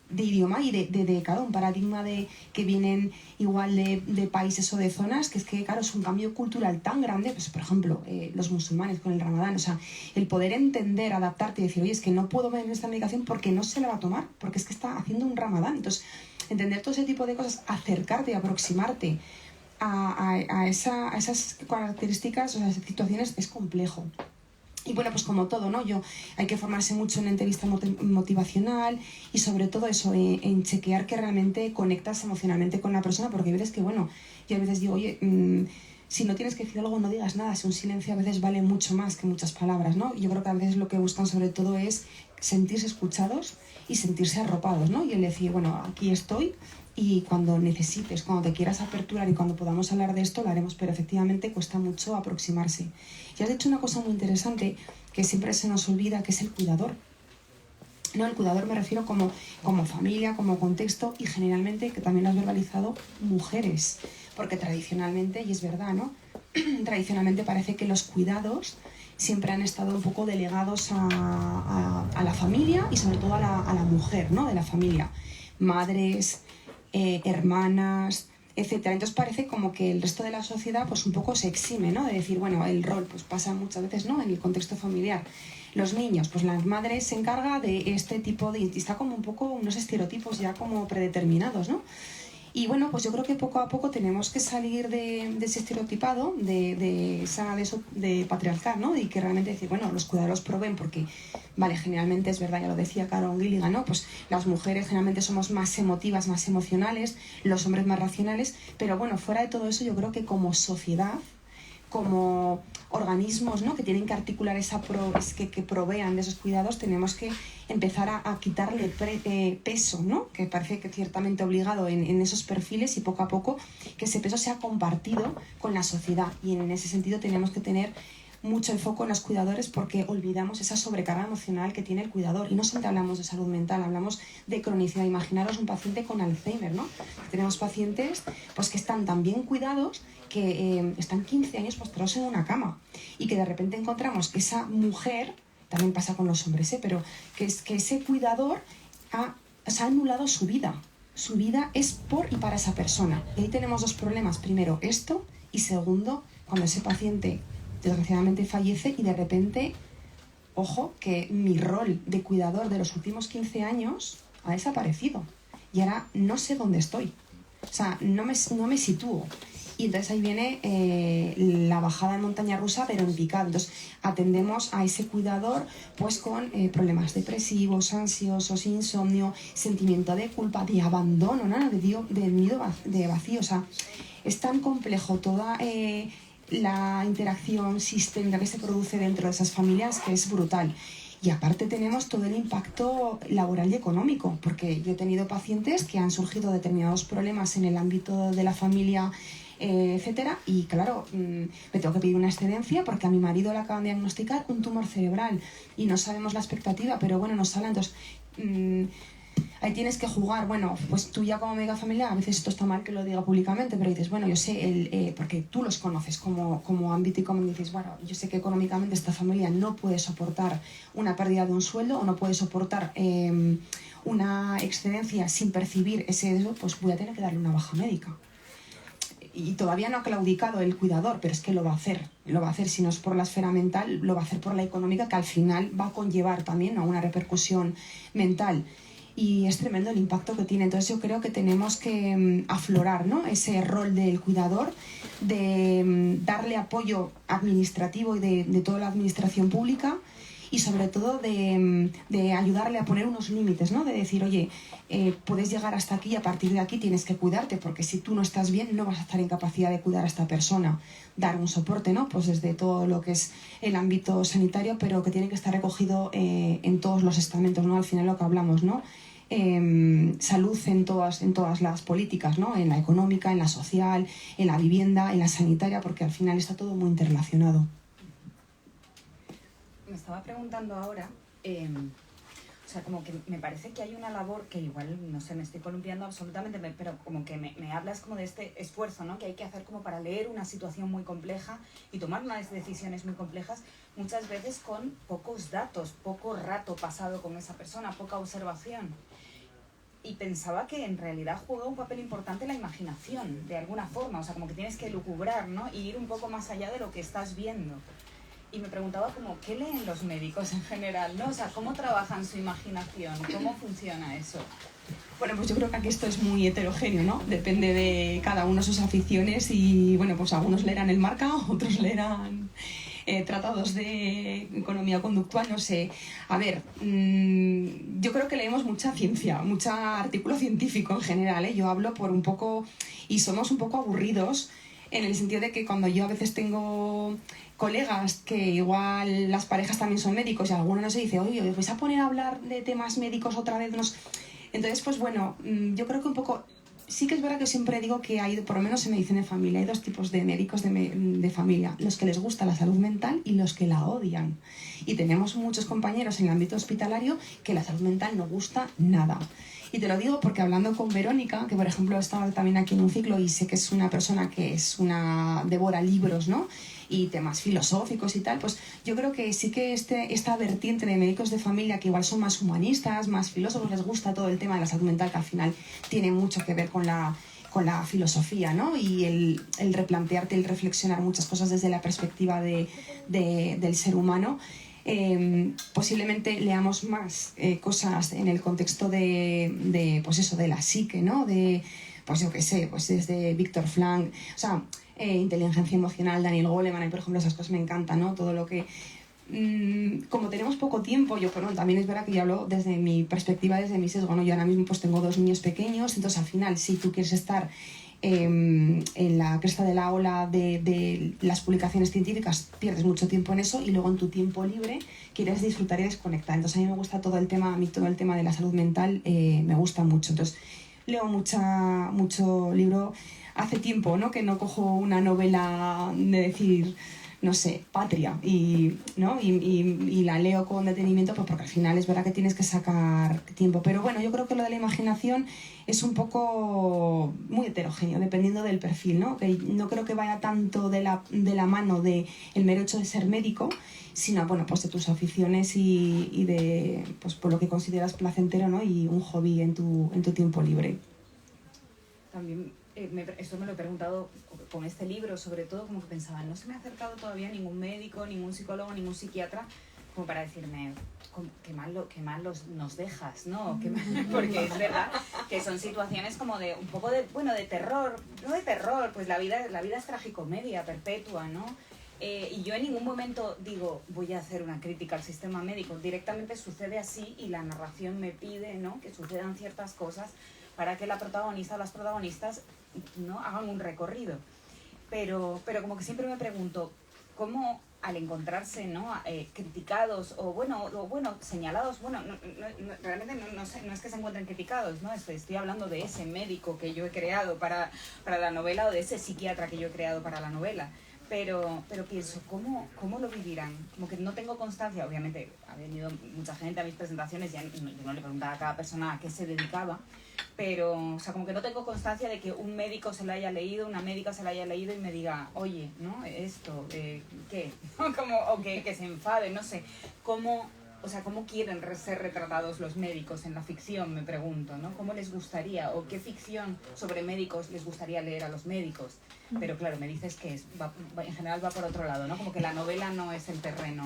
de idioma y de claro, un paradigma de que vienen igual de países o de zonas, que es que, claro, es un cambio cultural tan grande, pues por ejemplo, los musulmanes con el Ramadán, o sea, el poder entender, adaptarte y decir, oye, es que no puedo ver esta medicación porque no se la va a tomar, porque es que está haciendo un Ramadán. Entonces, entender todo ese tipo de cosas, acercarte, aproximarte a esas características, o sea, esas situaciones, es complejo. Y bueno, pues como todo, ¿no? Hay que formarse mucho en entrevista motivacional y sobre todo eso, en chequear que realmente conectas emocionalmente con la persona, porque hay veces que, bueno, yo a veces digo, oye, si no tienes que decir algo, no digas nada, si un silencio a veces vale mucho más que muchas palabras, ¿no? Yo creo que a veces lo que buscan sobre todo es sentirse escuchados y sentirse arropados, ¿no? Y el decir, bueno, aquí estoy y cuando necesites, cuando te quieras aperturar y cuando podamos hablar de esto, lo haremos, pero efectivamente cuesta mucho aproximarse. Y has dicho una cosa muy interesante que siempre se nos olvida, que es el cuidador. No, el cuidador me refiero como familia, como contexto y generalmente, que también lo has verbalizado, mujeres. Porque tradicionalmente, y es verdad, ¿no? Tradicionalmente parece que los cuidados siempre han estado un poco delegados a la familia y sobre todo a la mujer, ¿no? De la familia. Madres, hermanas, etcétera. Entonces parece como que el resto de la sociedad pues un poco se exime, ¿no? De decir, bueno, el rol pues pasa muchas veces, ¿no? En el contexto familiar. Los niños, pues la madre se encarga de este tipo de... Y está como un poco unos estereotipos ya como predeterminados, ¿no? Y bueno, pues yo creo que poco a poco tenemos que salir de ese estereotipado, de patriarcal, ¿no? Y que realmente decir, bueno, los cuidadores proveen porque, vale, generalmente es verdad, ya lo decía Carol Gilligan, ¿no? Pues las mujeres generalmente somos más emotivas, más emocionales, los hombres más racionales, pero bueno, fuera de todo eso yo creo que como sociedad, como organismos, ¿no? Que tienen que articular que provean de esos cuidados, tenemos que empezar a quitarle peso, ¿no? Que parece que ciertamente obligado en esos perfiles y poco a poco que ese peso sea compartido con la sociedad. Y en ese sentido tenemos que tener mucho el foco en los cuidadores porque olvidamos esa sobrecarga emocional que tiene el cuidador. Y no solamente hablamos de salud mental, hablamos de cronicidad. Imaginaros un paciente con Alzheimer, ¿no? Tenemos pacientes pues, que están tan bien cuidados que están 15 años postrados en una cama y que de repente encontramos que esa mujer, también pasa con los hombres, pero que ese cuidador ha anulado su vida. Su vida es por y para esa persona. Y ahí tenemos dos problemas. Primero, esto, y segundo, cuando ese paciente desgraciadamente fallece y de repente, ojo, que mi rol de cuidador de los últimos 15 años ha desaparecido. Y ahora no sé dónde estoy. O sea, no me sitúo. Y entonces ahí viene la bajada en montaña rusa, pero en picado. Entonces atendemos a ese cuidador pues con problemas depresivos, ansiosos, insomnio, sentimiento de culpa, de abandono, ¿no? de miedo, de vacío. O sea, es tan complejo toda la interacción sistémica que se produce dentro de esas familias que es brutal. Y aparte tenemos todo el impacto laboral y económico, porque yo he tenido pacientes que han surgido determinados problemas en el ámbito de la familia, etcétera, y claro, me tengo que pedir una excedencia porque a mi marido le acaban de diagnosticar un tumor cerebral y no sabemos la expectativa, pero bueno, nos hablan, entonces ahí tienes que jugar. Bueno, pues tú ya como médica familiar, a veces esto está mal que lo diga públicamente, pero dices, bueno, yo sé, porque tú los conoces como ámbito y como dices, bueno, yo sé que económicamente esta familia no puede soportar una pérdida de un sueldo o no puede soportar una excedencia sin percibir ese, pues voy a tener que darle una baja médica. Y todavía no ha claudicado el cuidador, pero es que lo va a hacer, si no es por la esfera mental, lo va a hacer por la económica, que al final va a conllevar también a una repercusión mental. Y es tremendo el impacto que tiene. Entonces yo creo que tenemos que aflorar, ¿no? Ese rol del cuidador, de darle apoyo administrativo y de toda la administración pública, y sobre todo de ayudarle a poner unos límites, ¿no? De decir, oye, puedes llegar hasta aquí y a partir de aquí tienes que cuidarte, porque si tú no estás bien no vas a estar en capacidad de cuidar a esta persona. Dar un soporte, ¿no? Pues desde todo lo que es el ámbito sanitario, pero que tiene que estar recogido en todos los estamentos, ¿no? Al final lo que hablamos, ¿no? Salud en todas las políticas, ¿no? En la económica, en la social, en la vivienda, en la sanitaria, porque al final está todo muy interrelacionado. Me estaba preguntando ahora, o sea, como que me parece que hay una labor que igual, no sé, me estoy columpiando absolutamente, pero como que me hablas como de este esfuerzo, ¿no? Que hay que hacer como para leer una situación muy compleja y tomar unas decisiones muy complejas, muchas veces con pocos datos, poco rato pasado con esa persona, poca observación. y pensaba que en realidad juega un papel importante la imaginación, de alguna forma, o sea, como que tienes que lucubrar, ¿no? Y ir un poco más allá de lo que estás viendo. Y me preguntaba como, ¿qué leen los médicos en general, no? O sea, ¿cómo trabajan su imaginación? ¿Cómo funciona eso? Bueno, pues yo creo que aquí esto es muy heterogéneo, ¿no? Depende de cada uno sus aficiones y, bueno, pues algunos leerán el Marca, otros leerán tratados de economía conductual, no sé. A ver, yo creo que leemos mucha ciencia, mucho artículo científico en general, ¿eh? Yo hablo por un poco, y somos un poco aburridos en el sentido de que cuando yo a veces tengo colegas que igual las parejas también son médicos y alguno no se dice, oye, ¿os vais a poner a hablar de temas médicos otra vez? Entonces, pues bueno, yo creo que un poco... Sí que es verdad que siempre digo que hay, por lo menos en medicina de familia, hay dos tipos de médicos de familia, los que les gusta la salud mental y los que la odian. Y tenemos muchos compañeros en el ámbito hospitalario que la salud mental no gusta nada. Y te lo digo porque hablando con Verónica, que por ejemplo estaba también aquí en un ciclo y sé que es una persona que es una devora libros, ¿no? Y temas filosóficos y tal, pues yo creo que sí que esta vertiente de médicos de familia que igual son más humanistas, más filósofos, les gusta todo el tema de la salud mental, que al final tiene mucho que ver con la filosofía, ¿no? Y el replantearte, el reflexionar muchas cosas desde la perspectiva del ser humano. Posiblemente leamos más cosas en el contexto pues eso, de la psique, ¿no? Pues yo qué sé, pues desde Viktor Frankl, o sea, inteligencia emocional, Daniel Goleman, y por ejemplo esas cosas me encantan, ¿no? Todo lo que... como tenemos poco tiempo, yo bueno, también es verdad que yo hablo desde mi perspectiva, desde mi sesgo, ¿no? Yo ahora mismo pues tengo 2 niños pequeños, entonces al final si tú quieres estar en la cresta de la ola de las publicaciones científicas, pierdes mucho tiempo en eso y luego en tu tiempo libre quieres disfrutar y desconectar. Entonces a mí me gusta todo el tema de la salud mental, me gusta mucho. Entonces leo mucho libro. Hace tiempo, ¿no? Que no cojo una novela de decir, no sé, Patria, ¿no? y la leo con detenimiento, pues porque al final es verdad que tienes que sacar tiempo. Pero bueno, yo creo que lo de la imaginación es un poco muy heterogéneo, dependiendo del perfil, ¿no? Que no creo que vaya tanto de la mano del mero hecho de ser médico, sino, bueno, pues de tus aficiones y de, pues por lo que consideras placentero, ¿no? Y un hobby en tu tiempo libre. También... esto me lo he preguntado con este libro, sobre todo como que pensaba, no se me ha acercado todavía ningún médico, ningún psicólogo, ningún psiquiatra, como para decirme, qué mal nos dejas, ¿no? Porque es verdad que son situaciones como de un poco de, bueno, de terror, no de terror, pues la vida es tragicomedia perpetua, ¿no? Y yo en ningún momento digo, voy a hacer una crítica al sistema médico, directamente sucede así y la narración me pide, ¿no? Que sucedan ciertas cosas para que la protagonista o las protagonistas, ¿no? Hagan un recorrido. Pero como que siempre me pregunto, ¿cómo al encontrarse, ¿no? Criticados o bueno, señalados, bueno, realmente no es que se encuentren criticados, ¿no? Estoy hablando de ese médico que yo he creado para la novela o de ese psiquiatra que yo he creado para la novela. Pero pienso, ¿cómo lo vivirán? Como que no tengo constancia, obviamente ha venido mucha gente a mis presentaciones, yo no le preguntaba a cada persona a qué se dedicaba, pero, o sea, como que no tengo constancia de que un médico se lo haya leído, una médica se lo haya leído y me diga, oye, ¿no? Esto, ¿qué? O que se enfade, no sé. ¿Cómo quieren ser retratados los médicos en la ficción, me pregunto, ¿no? ¿Cómo les gustaría o qué ficción sobre médicos les gustaría leer a los médicos? Pero claro, me dices que en general va por otro lado, ¿no? Como que la novela no es el terreno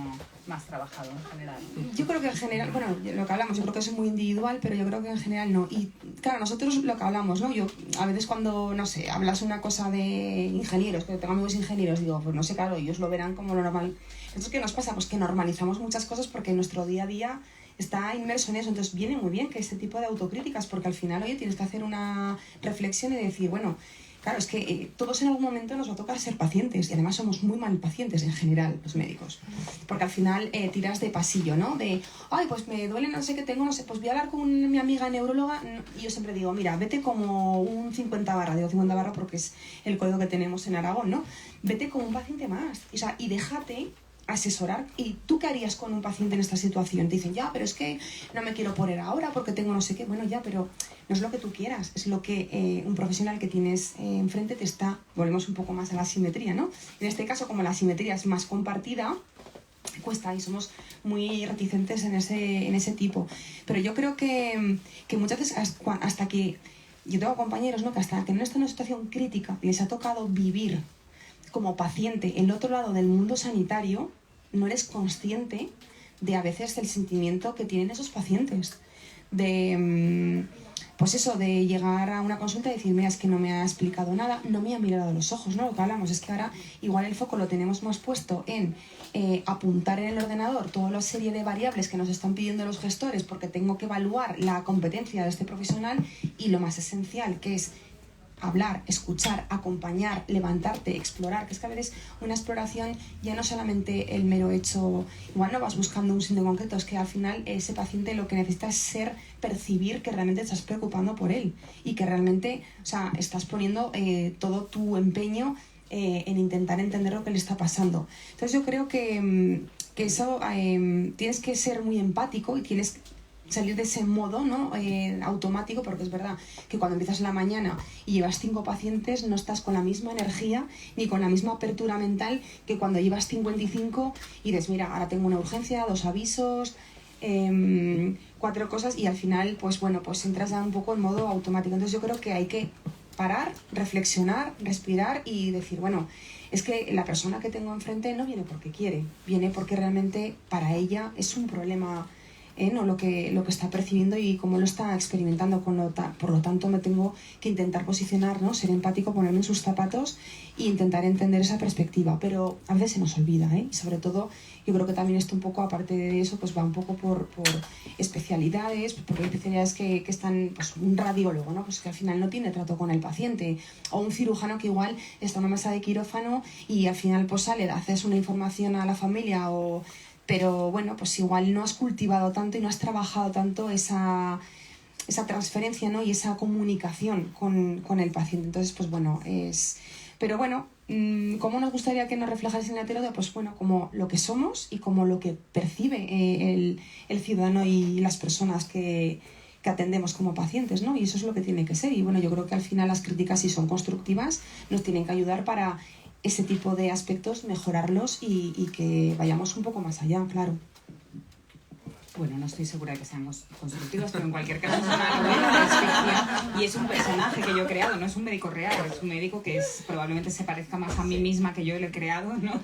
más trabajado en general. Yo creo que en general, bueno, lo que hablamos, yo creo que es muy individual, pero yo creo que en general no. Y claro, nosotros lo que hablamos, ¿no? Yo a veces cuando, no sé, hablas una cosa de ingenieros, que tengo amigos ingenieros, digo, pues no sé, claro, ellos lo verán como lo normal. Entonces, ¿qué nos pasa? Pues que normalizamos muchas cosas porque nuestro día a día está inmerso en eso. Entonces viene muy bien que este tipo de autocríticas, porque al final, oye, tienes que hacer una reflexión y decir, bueno, claro, es que todos en algún momento nos va a tocar ser pacientes y además somos muy mal pacientes en general, los médicos. Porque al final tiras de pasillo, ¿no? De, ay, pues me duele, no sé qué tengo, no sé, pues voy a hablar con mi amiga neuróloga y yo siempre digo, mira, vete como un 50 digo 50 porque es el código que tenemos en Aragón, ¿no? Vete como un paciente más, o sea, y déjate asesorar. ¿Y tú qué harías con un paciente en esta situación? Te dicen, ya, pero es que no me quiero poner ahora porque tengo no sé qué. Bueno, ya, pero no es lo que tú quieras, es lo que un profesional que tienes enfrente te está... Volvemos un poco más a la simetría, ¿no? En este caso, como la simetría es más compartida, cuesta y somos muy reticentes en ese tipo. Pero yo creo que muchas veces hasta que... Yo tengo compañeros, ¿no?, que hasta que no están en una situación crítica y les ha tocado vivir como paciente el otro lado del mundo sanitario, no eres consciente de a veces el sentimiento que tienen esos pacientes. Pues eso, de llegar a una consulta y decir, mira, es que no me ha explicado nada, no me ha mirado a los ojos, ¿no? Lo que hablamos es que ahora igual el foco lo tenemos más puesto en apuntar en el ordenador toda la serie de variables que nos están pidiendo los gestores porque tengo que evaluar la competencia de este profesional, y lo más esencial, que es hablar, escuchar, acompañar, levantarte, explorar, que es que a veces una exploración ya no solamente el mero hecho, igual no vas buscando un síntoma concreto, es que al final ese paciente lo que necesita es percibir que realmente estás preocupando por él y que realmente, o sea, estás poniendo todo tu empeño en intentar entender lo que le está pasando. Entonces yo creo que eso tienes que ser muy empático y tienes que salir de ese modo, ¿no?, automático, porque es verdad que cuando empiezas en la mañana y llevas 5 pacientes no estás con la misma energía ni con la misma apertura mental que cuando llevas 55 y dices, mira, ahora tengo una urgencia, 2 avisos, 4 cosas, y al final pues bueno, pues entras ya un poco en modo automático. Entonces yo creo que hay que parar, reflexionar, respirar y decir, bueno, es que la persona que tengo enfrente no viene porque quiere, viene porque realmente para ella es un problema, ¿no?, lo que está percibiendo y cómo lo está experimentando. Por lo tanto me tengo que intentar posicionar, ¿no?, ser empático, ponerme en sus zapatos e intentar entender esa perspectiva, pero a veces se nos olvida, y sobre todo yo creo que también esto un poco, aparte de eso, pues va un poco por especialidades, porque hay especialidades que están, pues un radiólogo, ¿no?, pues que al final no tiene trato con el paciente, o un cirujano que igual está en una mesa de quirófano y al final pues sale, haces una información a la familia pero bueno, pues igual no has cultivado tanto y no has trabajado tanto esa transferencia, ¿no?, y esa comunicación con el paciente. Entonces, pues bueno, Pero bueno, ¿cómo nos gustaría que nos reflejase en la terapia? Pues bueno, como lo que somos y como lo que percibe el ciudadano y las personas que atendemos como pacientes, ¿no? Y eso es lo que tiene que ser. Y bueno, yo creo que al final las críticas, si son constructivas, nos tienen que ayudar para ese tipo de aspectos, mejorarlos y que vayamos un poco más allá, claro. Bueno, no estoy segura de que seamos constructivos, pero en cualquier caso es una novela de ficción y es un personaje que yo he creado, no es un médico real, es un médico que probablemente se parezca más a mí misma que yo lo he creado, ¿no?,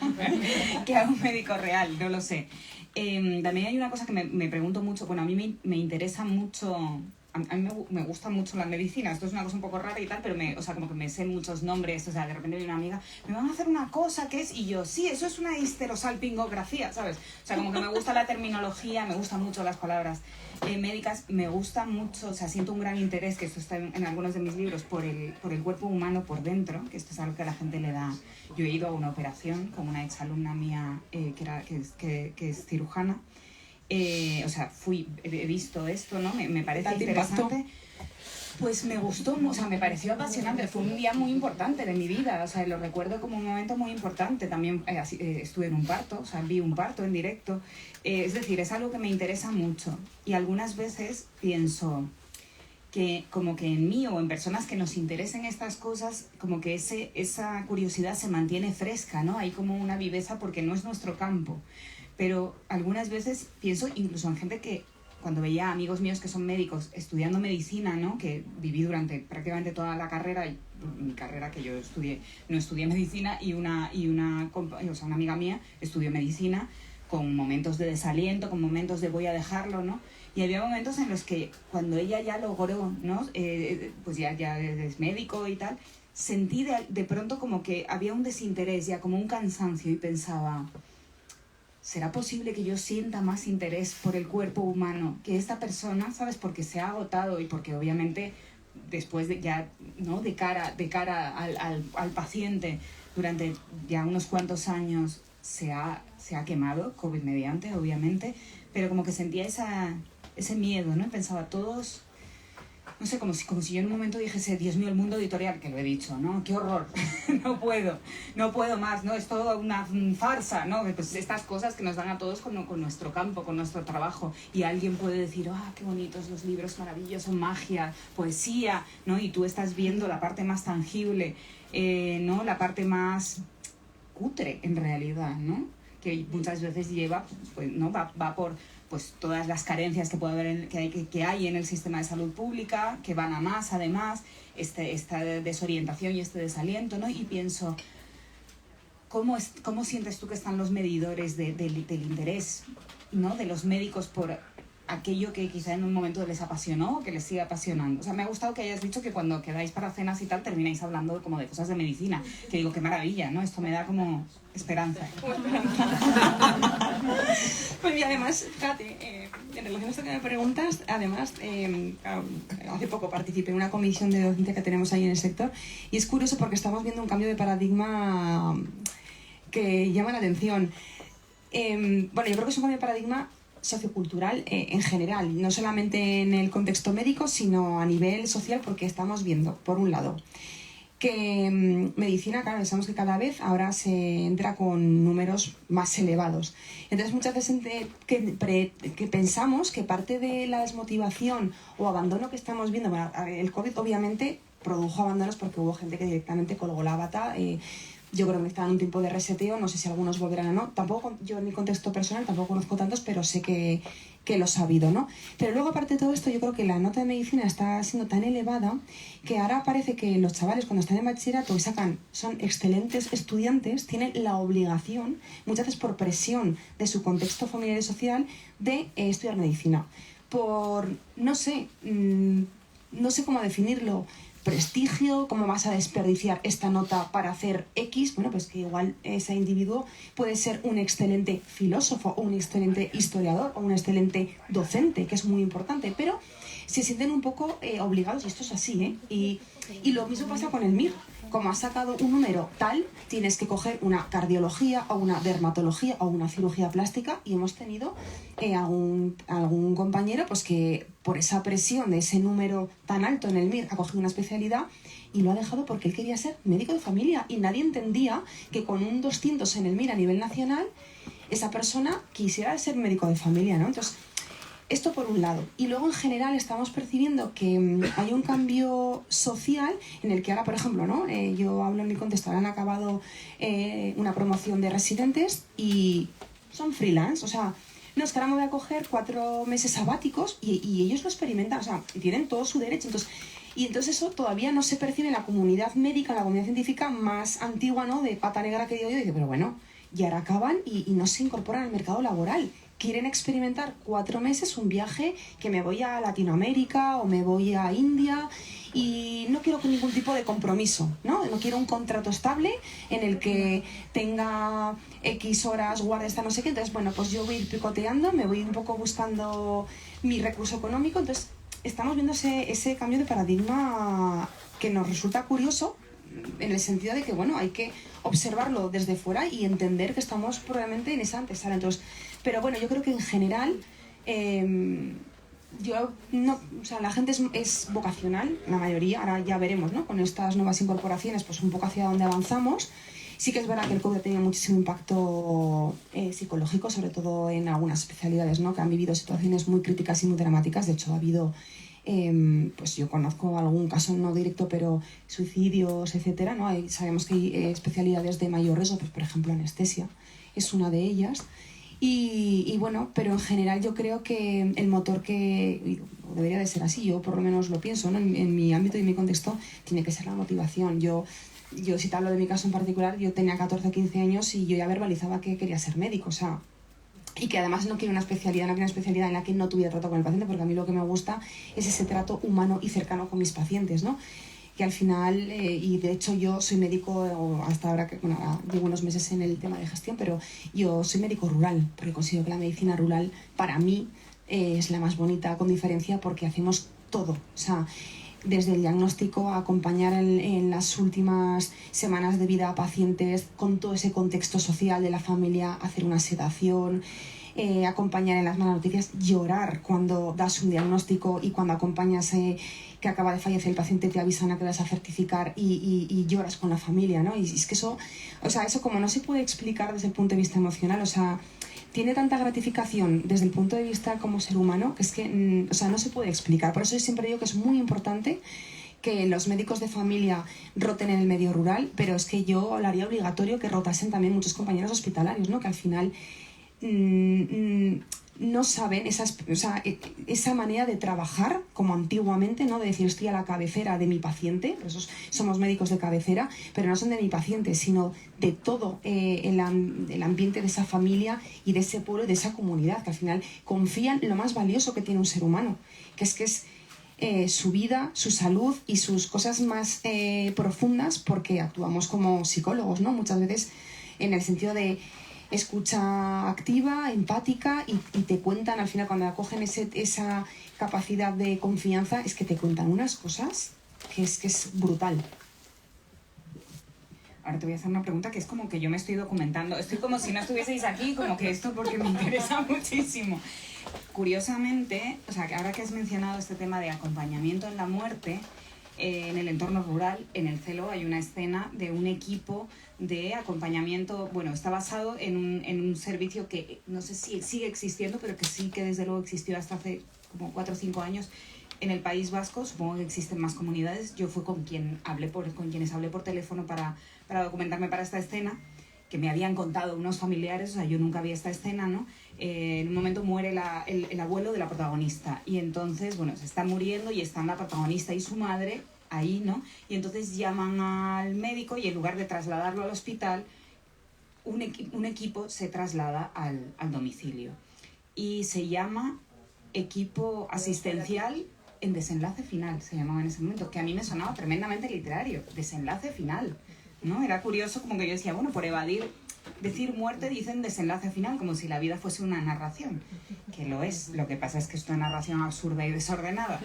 que a un médico real, no lo sé. También hay una cosa que me pregunto mucho, bueno, a mí me interesa mucho... A mí me gusta mucho la medicina, esto es una cosa un poco rara y tal, pero o sea, como que me sé muchos nombres, o sea, de repente viene una amiga, me van a hacer una cosa que es, y yo, sí, eso es una histerosalpingografía, ¿sabes? O sea, como que me gusta la terminología, me gustan mucho las palabras médicas, me gusta mucho, o sea, siento un gran interés, que esto está en algunos de mis libros, por el cuerpo humano por dentro, que esto es algo que a la gente le da. Yo he ido a una operación con una exalumna mía que es cirujana. O sea, he visto esto, ¿no? Me parece interesante. Pues me gustó, o sea, me pareció apasionante. Fue un día muy importante de mi vida, o sea, lo recuerdo como un momento muy importante. También estuve en un parto, o sea, vi un parto en directo. Es decir, es algo que me interesa mucho. Y algunas veces pienso que como que en mí o en personas que nos interesen estas cosas, como que esa curiosidad se mantiene fresca, ¿no? Hay como una viveza porque no es nuestro campo. Pero algunas veces pienso incluso en gente que, cuando veía amigos míos que son médicos estudiando medicina, ¿no?, que viví durante prácticamente toda la carrera, mi carrera que yo no estudié medicina, y una amiga mía estudió medicina, con momentos de desaliento, con momentos de voy a dejarlo, ¿no? Y había momentos en los que cuando ella ya logró, ¿no?, pues ya es médico y tal, sentí de pronto como que había un desinterés, ya como un cansancio, y pensaba... ¿Será posible que yo sienta más interés por el cuerpo humano que esta persona, ¿sabes? Porque se ha agotado y porque obviamente después de ya, ¿no?, de cara al paciente durante ya unos cuantos años se ha quemado, COVID mediante, obviamente, pero como que sentía ese miedo, ¿no? Y pensaba, todos... No sé, como si yo en un momento dijese, Dios mío, el mundo editorial, que lo he dicho, ¿no? ¡Qué horror! no puedo más, ¿no? Es todo una farsa, ¿no? Pues estas cosas que nos dan a todos con nuestro campo, con nuestro trabajo. Y alguien puede decir, ¡ah, qué bonitos los libros, maravilloso, magia, poesía!, ¿no? Y tú estás viendo la parte más tangible, ¿no? La parte más cutre, en realidad, ¿no? que muchas veces lleva, pues, ¿no? va por pues todas las carencias que puede haber que hay en el sistema de salud pública, que van a más además, esta desorientación y este desaliento, ¿no? Y pienso, ¿cómo sientes tú que están los medidores del interés, ¿no? De los médicos por aquello que quizá en un momento les apasionó o que les sigue apasionando? O sea, me ha gustado que hayas dicho que cuando quedáis para cenas y tal termináis hablando como de cosas de medicina, que digo, qué maravilla, ¿no? Esto me da como esperanza. Pues y además, fíjate, en relación a esto que me preguntas, además, hace poco participé en una comisión de docencia que tenemos ahí en el sector y es curioso porque estamos viendo un cambio de paradigma que llama la atención. Bueno, yo creo que es un cambio de paradigma sociocultural en general, no solamente en el contexto médico, sino a nivel social, porque estamos viendo, por un lado, que medicina, claro, pensamos que cada vez ahora se entra con números más elevados. Entonces muchas veces que pensamos que parte de la desmotivación o abandono que estamos viendo, bueno, el COVID obviamente produjo abandonos porque hubo gente que directamente colgó la bata. Yo creo que están en un tiempo de reseteo, no sé si algunos volverán o no. Tampoco, yo en mi contexto personal tampoco conozco tantos, pero sé que los ha habido, ¿no? Pero luego, aparte de todo esto, yo creo que la nota de medicina está siendo tan elevada que ahora parece que los chavales cuando están en bachillerato y son excelentes estudiantes, tienen la obligación, muchas veces por presión de su contexto familiar y social, de estudiar medicina. Por, no sé cómo definirlo, prestigio, cómo vas a desperdiciar esta nota para hacer X, bueno, pues que igual ese individuo puede ser un excelente filósofo o un excelente historiador o un excelente docente, que es muy importante, pero se sienten un poco obligados, y esto es así, ¿eh? Y lo mismo pasa con el MIR. Como has sacado un número tal, tienes que coger una cardiología o una dermatología o una cirugía plástica, y hemos tenido algún compañero pues que por esa presión de ese número tan alto en el MIR ha cogido una especialidad y lo ha dejado porque él quería ser médico de familia y nadie entendía que con un 200 en el MIR a nivel nacional esa persona quisiera ser médico de familia, ¿no? Entonces, esto por un lado. Y luego en general estamos percibiendo que hay un cambio social en el que ahora, por ejemplo, ¿no? Yo hablo en mi contexto, ahora han acabado una promoción de residentes y son freelance, o sea, no, es que ahora me voy a coger 4 meses sabáticos y ellos lo experimentan, o sea, tienen todo su derecho. Entonces eso todavía no se percibe en la comunidad médica, en la comunidad científica más antigua, ¿no? De pata negra que digo yo, y digo, pero bueno, y ahora acaban y no se incorporan al mercado laboral. Quieren experimentar 4 meses un viaje que me voy a Latinoamérica o me voy a India y no quiero ningún tipo de compromiso, ¿no? No quiero un contrato estable en el que tenga X horas, guarde esta no sé qué. Entonces, bueno, pues yo voy a ir picoteando, me voy un poco buscando mi recurso económico. Entonces, estamos viendo ese cambio de paradigma que nos resulta curioso en el sentido de que, bueno, hay que observarlo desde fuera y entender que estamos probablemente en esa antesala. Entonces, pero bueno, yo creo que en general la gente es vocacional, la mayoría. Ahora ya veremos, ¿no? Con estas nuevas incorporaciones, pues un poco hacia dónde avanzamos. Sí que es verdad que el COVID ha tenido muchísimo impacto psicológico, sobre todo en algunas especialidades, ¿no? Que han vivido situaciones muy críticas y muy dramáticas. De hecho, ha habido, pues yo conozco algún caso no directo, pero suicidios, etcétera, ¿no? Sabemos que hay especialidades de mayor riesgo, pues por ejemplo anestesia es una de ellas. Y bueno, pero en general yo creo que el motor que debería de ser así, yo por lo menos lo pienso, ¿no? En mi ámbito y en mi contexto tiene que ser la motivación. Yo si te hablo de mi caso en particular, yo tenía 14 o 15 años y yo ya verbalizaba que quería ser médico, o sea, y que además no quiero una especialidad en la que no tuviera trato con el paciente, porque a mí lo que me gusta es ese trato humano y cercano con mis pacientes, ¿no? Que al final, y de hecho yo soy médico, hasta ahora que ahora llevo unos meses en el tema de gestión, pero yo soy médico rural, porque considero que la medicina rural para mí es la más bonita, con diferencia, porque hacemos todo, o sea, desde el diagnóstico a acompañar en las últimas semanas de vida a pacientes con todo ese contexto social de la familia, hacer una sedación, acompañar en las malas noticias, llorar cuando das un diagnóstico y cuando acompañas que acaba de fallecer el paciente, te avisan a que vas a certificar y lloras con la familia, ¿no? Y es que eso, o sea, eso como no se puede explicar desde el punto de vista emocional, o sea, tiene tanta gratificación desde el punto de vista como ser humano que es que, o sea, no se puede explicar. Por eso yo siempre digo que es muy importante que los médicos de familia roten en el medio rural, pero es que yo hablaría obligatorio que rotasen también muchos compañeros hospitalarios, ¿no? Que al final no saben esa manera de trabajar como antiguamente, ¿no? De decir, estoy a la cabecera de mi paciente, por eso somos médicos de cabecera, pero no son de mi paciente, sino de todo el ambiente de esa familia y de ese pueblo y de esa comunidad, que al final confían en lo más valioso que tiene un ser humano, que es su vida, su salud y sus cosas más profundas, porque actuamos como psicólogos, ¿no? Muchas veces en el sentido de escucha activa, empática, y te cuentan al final, cuando acogen esa capacidad de confianza, es que te cuentan unas cosas que es brutal. Ahora te voy a hacer una pregunta que es como que yo me estoy documentando. Estoy como si no estuvieseis aquí, como que esto porque me interesa muchísimo. Curiosamente, o sea, que ahora que has mencionado este tema de acompañamiento en la muerte, en el entorno rural, en el CELO, hay una escena de un equipo de acompañamiento. Bueno, está basado en un servicio que no sé si sigue existiendo, pero que sí que desde luego existió hasta hace como 4 o 5 años en el País Vasco. Supongo que existen más comunidades. Yo fui con quienes hablé por teléfono para documentarme para esta escena, que me habían contado unos familiares, o sea, yo nunca vi esta escena, ¿no? En un momento muere el abuelo de la protagonista, y entonces, bueno, se está muriendo y están la protagonista y su madre ahí, ¿no? Y entonces llaman al médico y en lugar de trasladarlo al hospital, un equipo se traslada al domicilio. Y se llama equipo asistencial en desenlace final, se llamaba en ese momento, que a mí me sonaba tremendamente literario, desenlace final, ¿no? Era curioso, como que yo decía, bueno, por decir muerte dicen desenlace final, como si la vida fuese una narración, que lo es. Lo que pasa es que es una narración absurda y desordenada.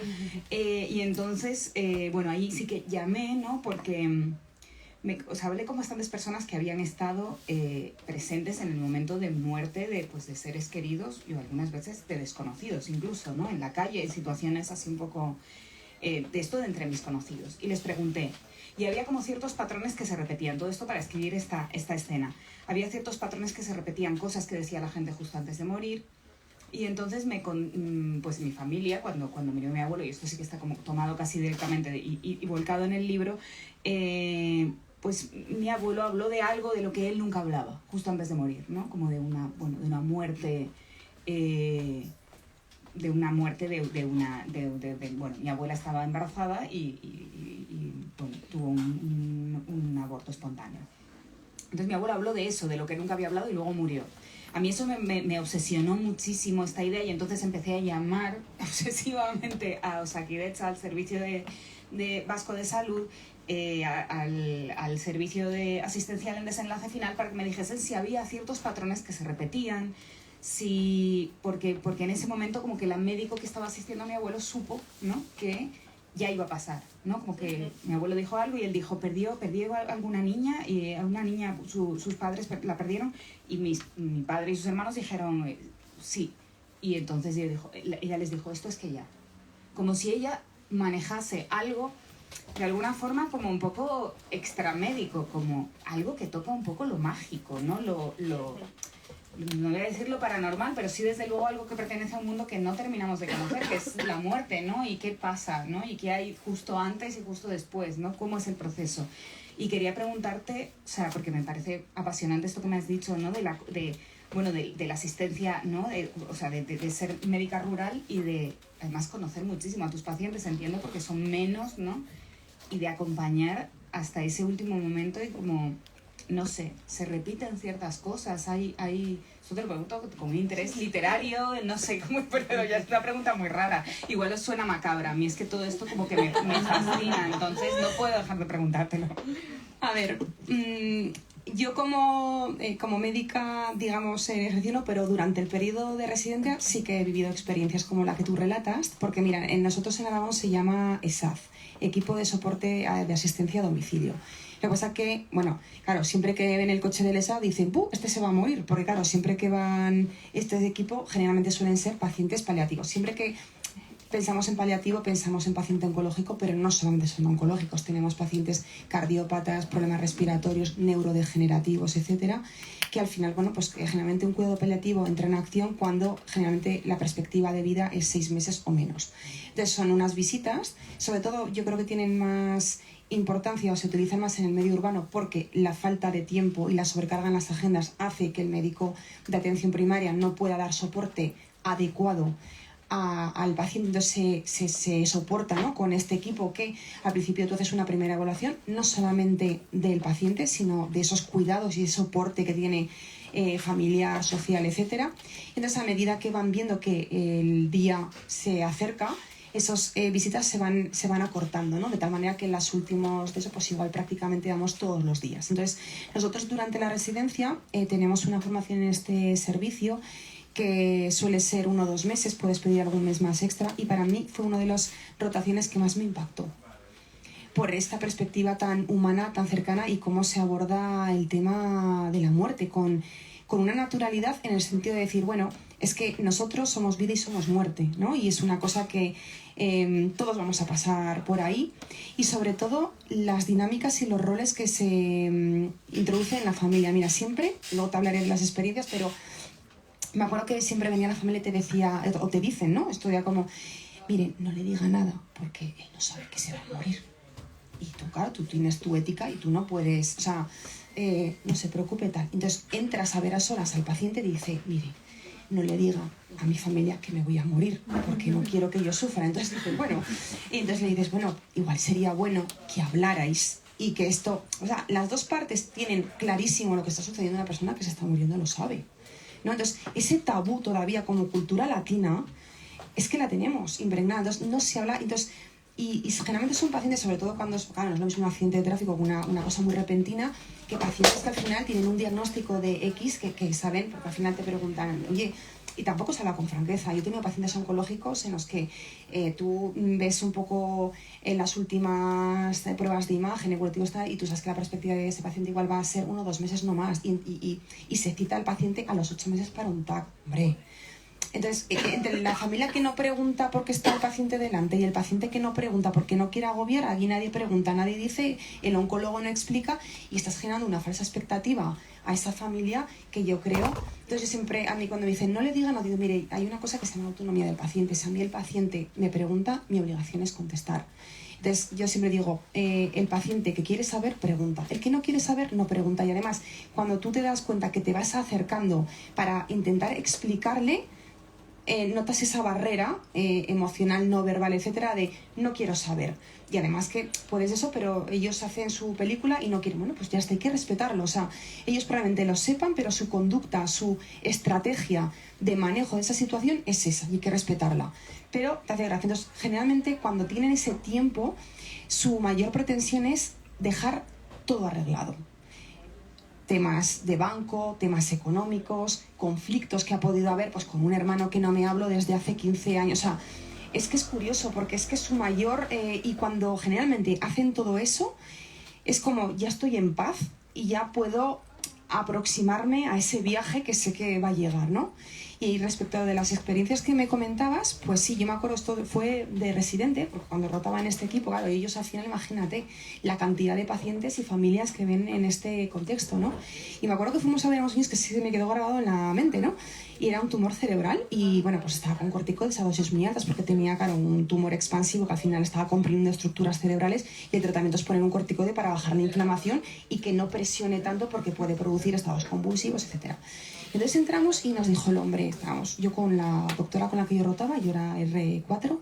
Y entonces, bueno, ahí sí que llamé, ¿no? Porque hablé con bastantes personas que habían estado presentes en el momento de muerte de seres queridos, y algunas veces de desconocidos incluso, ¿no? En la calle, en situaciones así un poco de esto de entre mis conocidos. Y les pregunté, y había como ciertos patrones que se repetían, todo esto para escribir esta escena. Había ciertos patrones que se repetían, cosas que decía la gente justo antes de morir. Y entonces pues mi familia, cuando murió mi abuelo, y esto sí que está como tomado casi directamente y volcado en el libro, pues mi abuelo habló de algo de lo que él nunca hablaba, justo antes de morir, ¿no? Como de una muerte... bueno, mi abuela estaba embarazada y bueno, tuvo un aborto espontáneo. Entonces mi abuela habló de eso, de lo que nunca había hablado, y luego murió. A mí eso me obsesionó muchísimo, esta idea, y entonces empecé a llamar obsesivamente a Osakidetza, al servicio de Vasco de Salud, al servicio de asistencial en desenlace final, para que me dijesen si había ciertos patrones que se repetían, porque en ese momento como que el médico que estaba asistiendo a mi abuelo supo, ¿no?, que ya iba a pasar, ¿no? Como que mi abuelo dijo algo y él dijo, perdió alguna niña, y a una niña sus padres la perdieron, y mi padre y sus hermanos dijeron sí. Y entonces ella les dijo, esto es que ya. Como si ella manejase algo de alguna forma como un poco extramédico, como algo que toca un poco lo mágico, ¿no? No voy a decir lo paranormal, pero sí desde luego algo que pertenece a un mundo que no terminamos de conocer, que es la muerte, ¿no? Y qué pasa, ¿no? Y qué hay justo antes y justo después, ¿no? ¿Cómo es el proceso? Y quería preguntarte, o sea, porque me parece apasionante esto que me has dicho, ¿no? De la asistencia, ¿no? De ser médica rural y de, además, conocer muchísimo a tus pacientes, entiendo, porque son menos, ¿no? Y de acompañar hasta ese último momento, y como... no sé, se repiten ciertas cosas, eso te lo pregunto con un interés literario, no sé cómo, pero ya es una pregunta muy rara, igual os suena macabra, a mí es que todo esto como que me fascina, entonces no puedo dejar de preguntártelo. A ver, yo como médica, digamos, ejercicio no, pero durante el periodo de residencia sí que he vivido experiencias como la que tú relatas, porque mira, nosotros en Aragón se llama ESAF, Equipo de Soporte de Asistencia a Domicilio. Lo que pasa que, bueno, claro, siempre que ven el coche del ESAF dicen, este se va a morir, porque claro, siempre que van este equipo generalmente suelen ser pacientes paliativos. Siempre que pensamos en paliativo, pensamos en paciente oncológico, pero no solamente son oncológicos, tenemos pacientes cardiópatas, problemas respiratorios, neurodegenerativos, etcétera, que al final, bueno, pues que generalmente un cuidado paliativo entra en acción cuando generalmente la perspectiva de vida es 6 meses o menos. Entonces son unas visitas, sobre todo yo creo que tienen más importancia o se utilizan más en el medio urbano porque la falta de tiempo y la sobrecarga en las agendas hace que el médico de atención primaria no pueda dar soporte adecuado al paciente. Entonces se soporta, ¿no?, con este equipo que al principio tú haces una primera evaluación no solamente del paciente sino de esos cuidados y ese soporte que tiene familiar, social, etcétera. Entonces a medida que van viendo que el día se acerca, esas visitas se van acortando, ¿no? De tal manera que en las últimas de eso pues igual prácticamente damos todos los días. Entonces nosotros durante la residencia tenemos una formación en este servicio que suele ser 1 o 2 meses, puedes pedir algún mes más extra, y para mí fue una de las rotaciones que más me impactó por esta perspectiva tan humana, tan cercana, y cómo se aborda el tema de la muerte con una naturalidad, en el sentido de decir, bueno, es que nosotros somos vida y somos muerte, ¿no? Y es una cosa que todos vamos a pasar por ahí, y sobre todo las dinámicas y los roles que se introducen en la familia. Mira, siempre, luego te hablaré de las experiencias, pero me acuerdo que siempre venía la familia y te decía, o te dicen, ¿no? Esto ya como, mire, no le diga nada porque él no sabe que se va a morir. Y tú, claro, tú tienes tu ética y tú no puedes, o sea, no se preocupe tal. Entonces entras a ver a solas al paciente y dice, mire, no le diga a mi familia que me voy a morir porque no quiero que yo sufra. Entonces dices, bueno, y entonces le dices, bueno, igual sería bueno que hablarais y que esto, o sea, las dos partes tienen clarísimo lo que está sucediendo. Una persona que se está muriendo lo sabe, ¿no? Entonces, ese tabú todavía como cultura latina es que la tenemos impregnada, entonces no se habla. Entonces, y generalmente son pacientes, sobre todo cuando claro, no es lo mismo un accidente de tráfico que una cosa muy repentina, que pacientes que al final tienen un diagnóstico de X que saben, porque al final te preguntan, oye, y tampoco se habla con franqueza. Yo he tenido pacientes oncológicos en los que tú ves un poco en las últimas pruebas de imagen, evolutivo está, y tú sabes que la perspectiva de ese paciente igual va a ser 1 o 2 meses no más, y se cita al paciente a los 8 meses para un TAC, hombre. Entonces, entre la familia que no pregunta por qué está el paciente delante y el paciente que no pregunta porque no quiere agobiar, aquí nadie pregunta, nadie dice, el oncólogo no explica, y estás generando una falsa expectativa a esa familia que yo creo. Entonces yo siempre, a mí cuando me dicen no le digan, no digo, mire, hay una cosa que se llama autonomía del paciente. Si a mí el paciente me pregunta, mi obligación es contestar. Entonces yo siempre digo, el paciente que quiere saber, pregunta. El que no quiere saber, no pregunta. Y además, cuando tú te das cuenta que te vas acercando para intentar explicarle, notas esa barrera emocional, no verbal, etcétera, de no quiero saber. Y además que puedes eso, pero ellos hacen su película y no quieren. Bueno, pues ya está, hay que respetarlo. O sea, ellos probablemente lo sepan, pero su conducta, su estrategia de manejo de esa situación es esa, y hay que respetarla. Pero te hace gracia. Entonces, generalmente cuando tienen ese tiempo, su mayor pretensión es dejar todo arreglado. Temas de banco, temas económicos, conflictos que ha podido haber pues con un hermano que no me hablo desde hace 15 años. O sea, es que es curioso porque es que su mayor... y cuando generalmente hacen todo eso, es como ya estoy en paz y ya puedo aproximarme a ese viaje que sé que va a llegar, ¿no? Y respecto de las experiencias que me comentabas, pues sí, yo me acuerdo, esto fue de residente, porque cuando rotaba en este equipo, claro, ellos al final, imagínate, la cantidad de pacientes y familias que ven en este contexto, ¿no? Y me acuerdo que fuimos a ver a unos niños que sí se me quedó grabado en la mente, ¿no? Y era un tumor cerebral y, bueno, pues estaba con corticoides a dosis muy altas porque tenía, claro, un tumor expansivo que al final estaba comprimiendo estructuras cerebrales, y el tratamiento es poner un corticoide para bajar la inflamación y que no presione tanto porque puede producir estados convulsivos, etcétera. Entonces entramos y nos dijo el hombre, estábamos yo con la doctora con la que yo rotaba, yo era R4,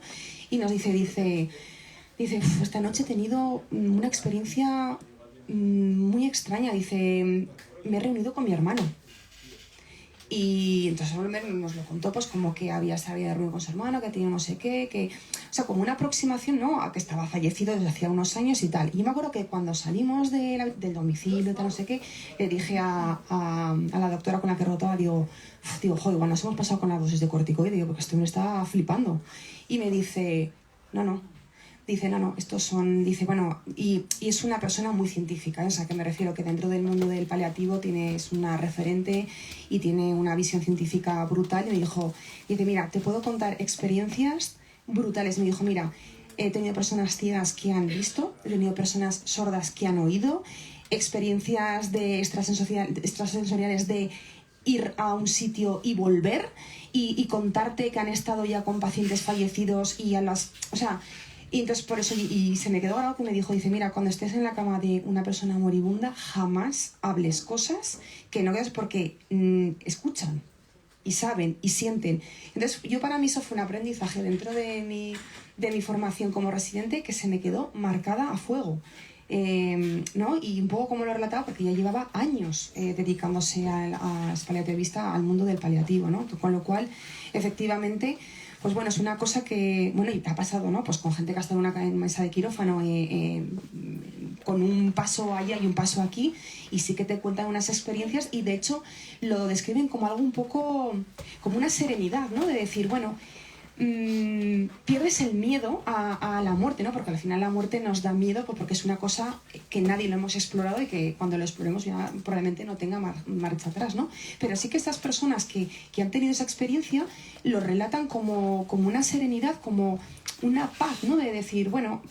y nos dice, esta noche he tenido una experiencia muy extraña, dice, me he reunido con mi hermano. Y entonces el hombre nos lo contó, pues como que se había reunido con su hermano, que tenía no sé qué, que... O sea, como una aproximación, ¿no?, a que estaba fallecido desde hacía unos años y tal. Y yo me acuerdo que cuando salimos del domicilio y tal, no sé qué, le dije a la doctora con la que rotaba, digo, joder, igual nos hemos pasado con la dosis de corticoide, digo, porque esto me está flipando. Y me dice, no, estos son, dice, bueno, y es una persona muy científica, ¿eh? O sea, que me refiero que dentro del mundo del paliativo es una referente y tiene una visión científica brutal. Y me dijo, dice, mira, te puedo contar experiencias brutales. Me dijo, mira, he tenido personas ciegas que han visto, he tenido personas sordas que han oído, experiencias de extrasensoriales de ir a un sitio y volver y contarte que han estado ya con pacientes fallecidos y a las... O sea, y entonces por eso, y se me quedó grabado que me dijo, dice, mira, cuando estés en la cama de una persona moribunda, jamás hables cosas que no veas porque escuchan y saben y sienten. Entonces yo para mí eso fue un aprendizaje dentro de mi formación como residente que se me quedó marcada a fuego. ¿No? Y un poco como lo relataba, porque ya llevaba años dedicándose a paliativista al mundo del paliativo, ¿no? Con lo cual, efectivamente, pues bueno, es una cosa que, bueno, y te ha pasado, ¿no? Pues con gente que ha estado en una mesa de quirófano con un paso allá y un paso aquí, y sí que te cuentan unas experiencias y de hecho lo describen como algo un poco, como una serenidad, ¿no? De decir, bueno, pierdes el miedo a la muerte, ¿no? Porque al final la muerte nos da miedo porque es una cosa que nadie lo hemos explorado y que cuando lo exploremos ya probablemente no tenga marcha atrás, ¿no? Pero sí que estas personas que han tenido esa experiencia lo relatan como una serenidad, como una paz, ¿no? De decir, bueno,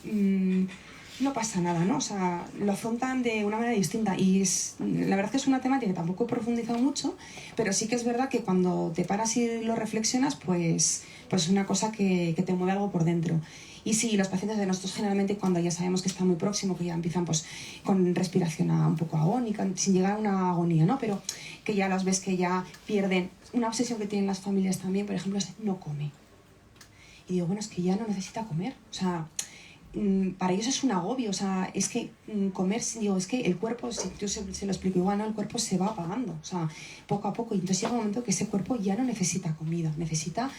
no pasa nada, ¿no? O sea, lo afrontan de una manera distinta y la verdad que es una temática que tampoco he profundizado mucho, pero sí que es verdad que cuando te paras y lo reflexionas, pues es una cosa que te mueve algo por dentro. Y sí, los pacientes de nosotros generalmente cuando ya sabemos que está muy próximo, que ya empiezan pues con respiración un poco agónica, sin llegar a una agonía, ¿no? Pero que ya las ves que ya pierden. Una obsesión que tienen las familias también, por ejemplo, es no come. Y digo, bueno, es que ya no necesita comer. O sea, para ellos es un agobio. O sea, es que comer, digo, es que el cuerpo, si yo se lo explico igual, ¿no? El cuerpo se va apagando. O sea, poco a poco. Y entonces llega un momento que ese cuerpo ya no necesita comida, necesita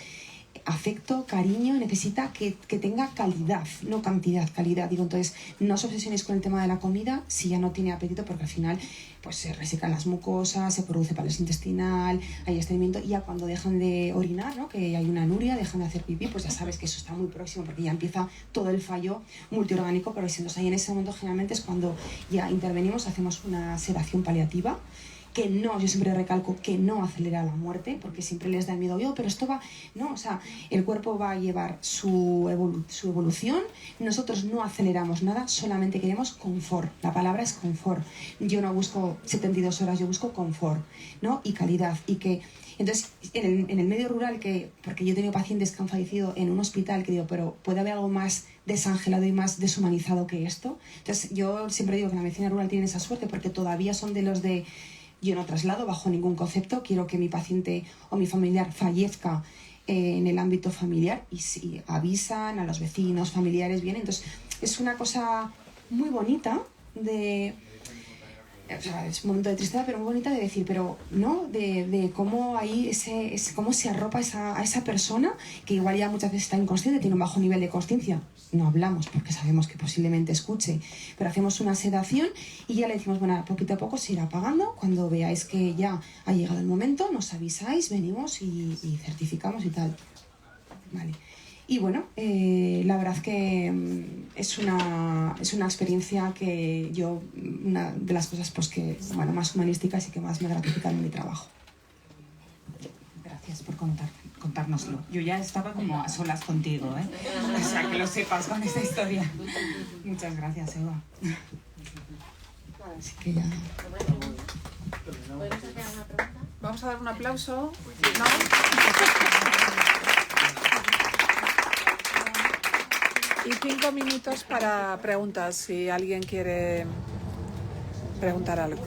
afecto, cariño, necesita que tenga calidad, no cantidad, calidad. Digo, entonces no os obsesionéis con el tema de la comida si ya no tiene apetito, porque al final pues se resecan las mucosas, se produce parálisis intestinal, hay estreñimiento, y ya cuando dejan de orinar, ¿no? Que hay una anuria, dejan de hacer pipí, pues ya sabes que eso está muy próximo porque ya empieza todo el fallo multiorgánico. Pero entonces ahí en ese momento generalmente es cuando ya intervenimos, hacemos una sedación paliativa, que no, yo siempre recalco que no acelera la muerte, porque siempre les da miedo, pero esto va, no, o sea, el cuerpo va a llevar su evolución, nosotros no aceleramos nada, solamente queremos confort, la palabra es confort, yo no busco 72 horas, yo busco confort, ¿no? Y calidad, y que, entonces, en el medio rural, porque yo he tenido pacientes que han fallecido en un hospital, que digo, pero ¿puede haber algo más desangelado y más deshumanizado que esto? Entonces, yo siempre digo que la medicina rural tiene esa suerte, porque todavía son de los de yo no traslado bajo ningún concepto, quiero que mi paciente o mi familiar fallezca en el ámbito familiar, y si avisan a los vecinos, familiares, vienen. Entonces es una cosa muy bonita o sea, es un momento de tristeza, pero muy bonita de decir, pero no, de cómo ahí cómo se arropa a esa persona que igual ya muchas veces está inconsciente, tiene un bajo nivel de consciencia. No hablamos porque sabemos que posiblemente escuche, pero hacemos una sedación y ya le decimos, bueno, poquito a poco se irá apagando. Cuando veáis que ya ha llegado el momento, nos avisáis, venimos y certificamos y tal. Vale. Y bueno, la verdad que es una experiencia que yo, una de las cosas pues que, bueno, más humanísticas y que más me gratifican en mi trabajo. Gracias por contárnoslo. Yo ya estaba como a solas contigo, ¿eh? O sea, que lo sepas con esta historia. Muchas gracias, Eva. Así que ya... Vamos a dar un aplauso. ¿No? Y 5 minutos para preguntas, si alguien quiere preguntar algo.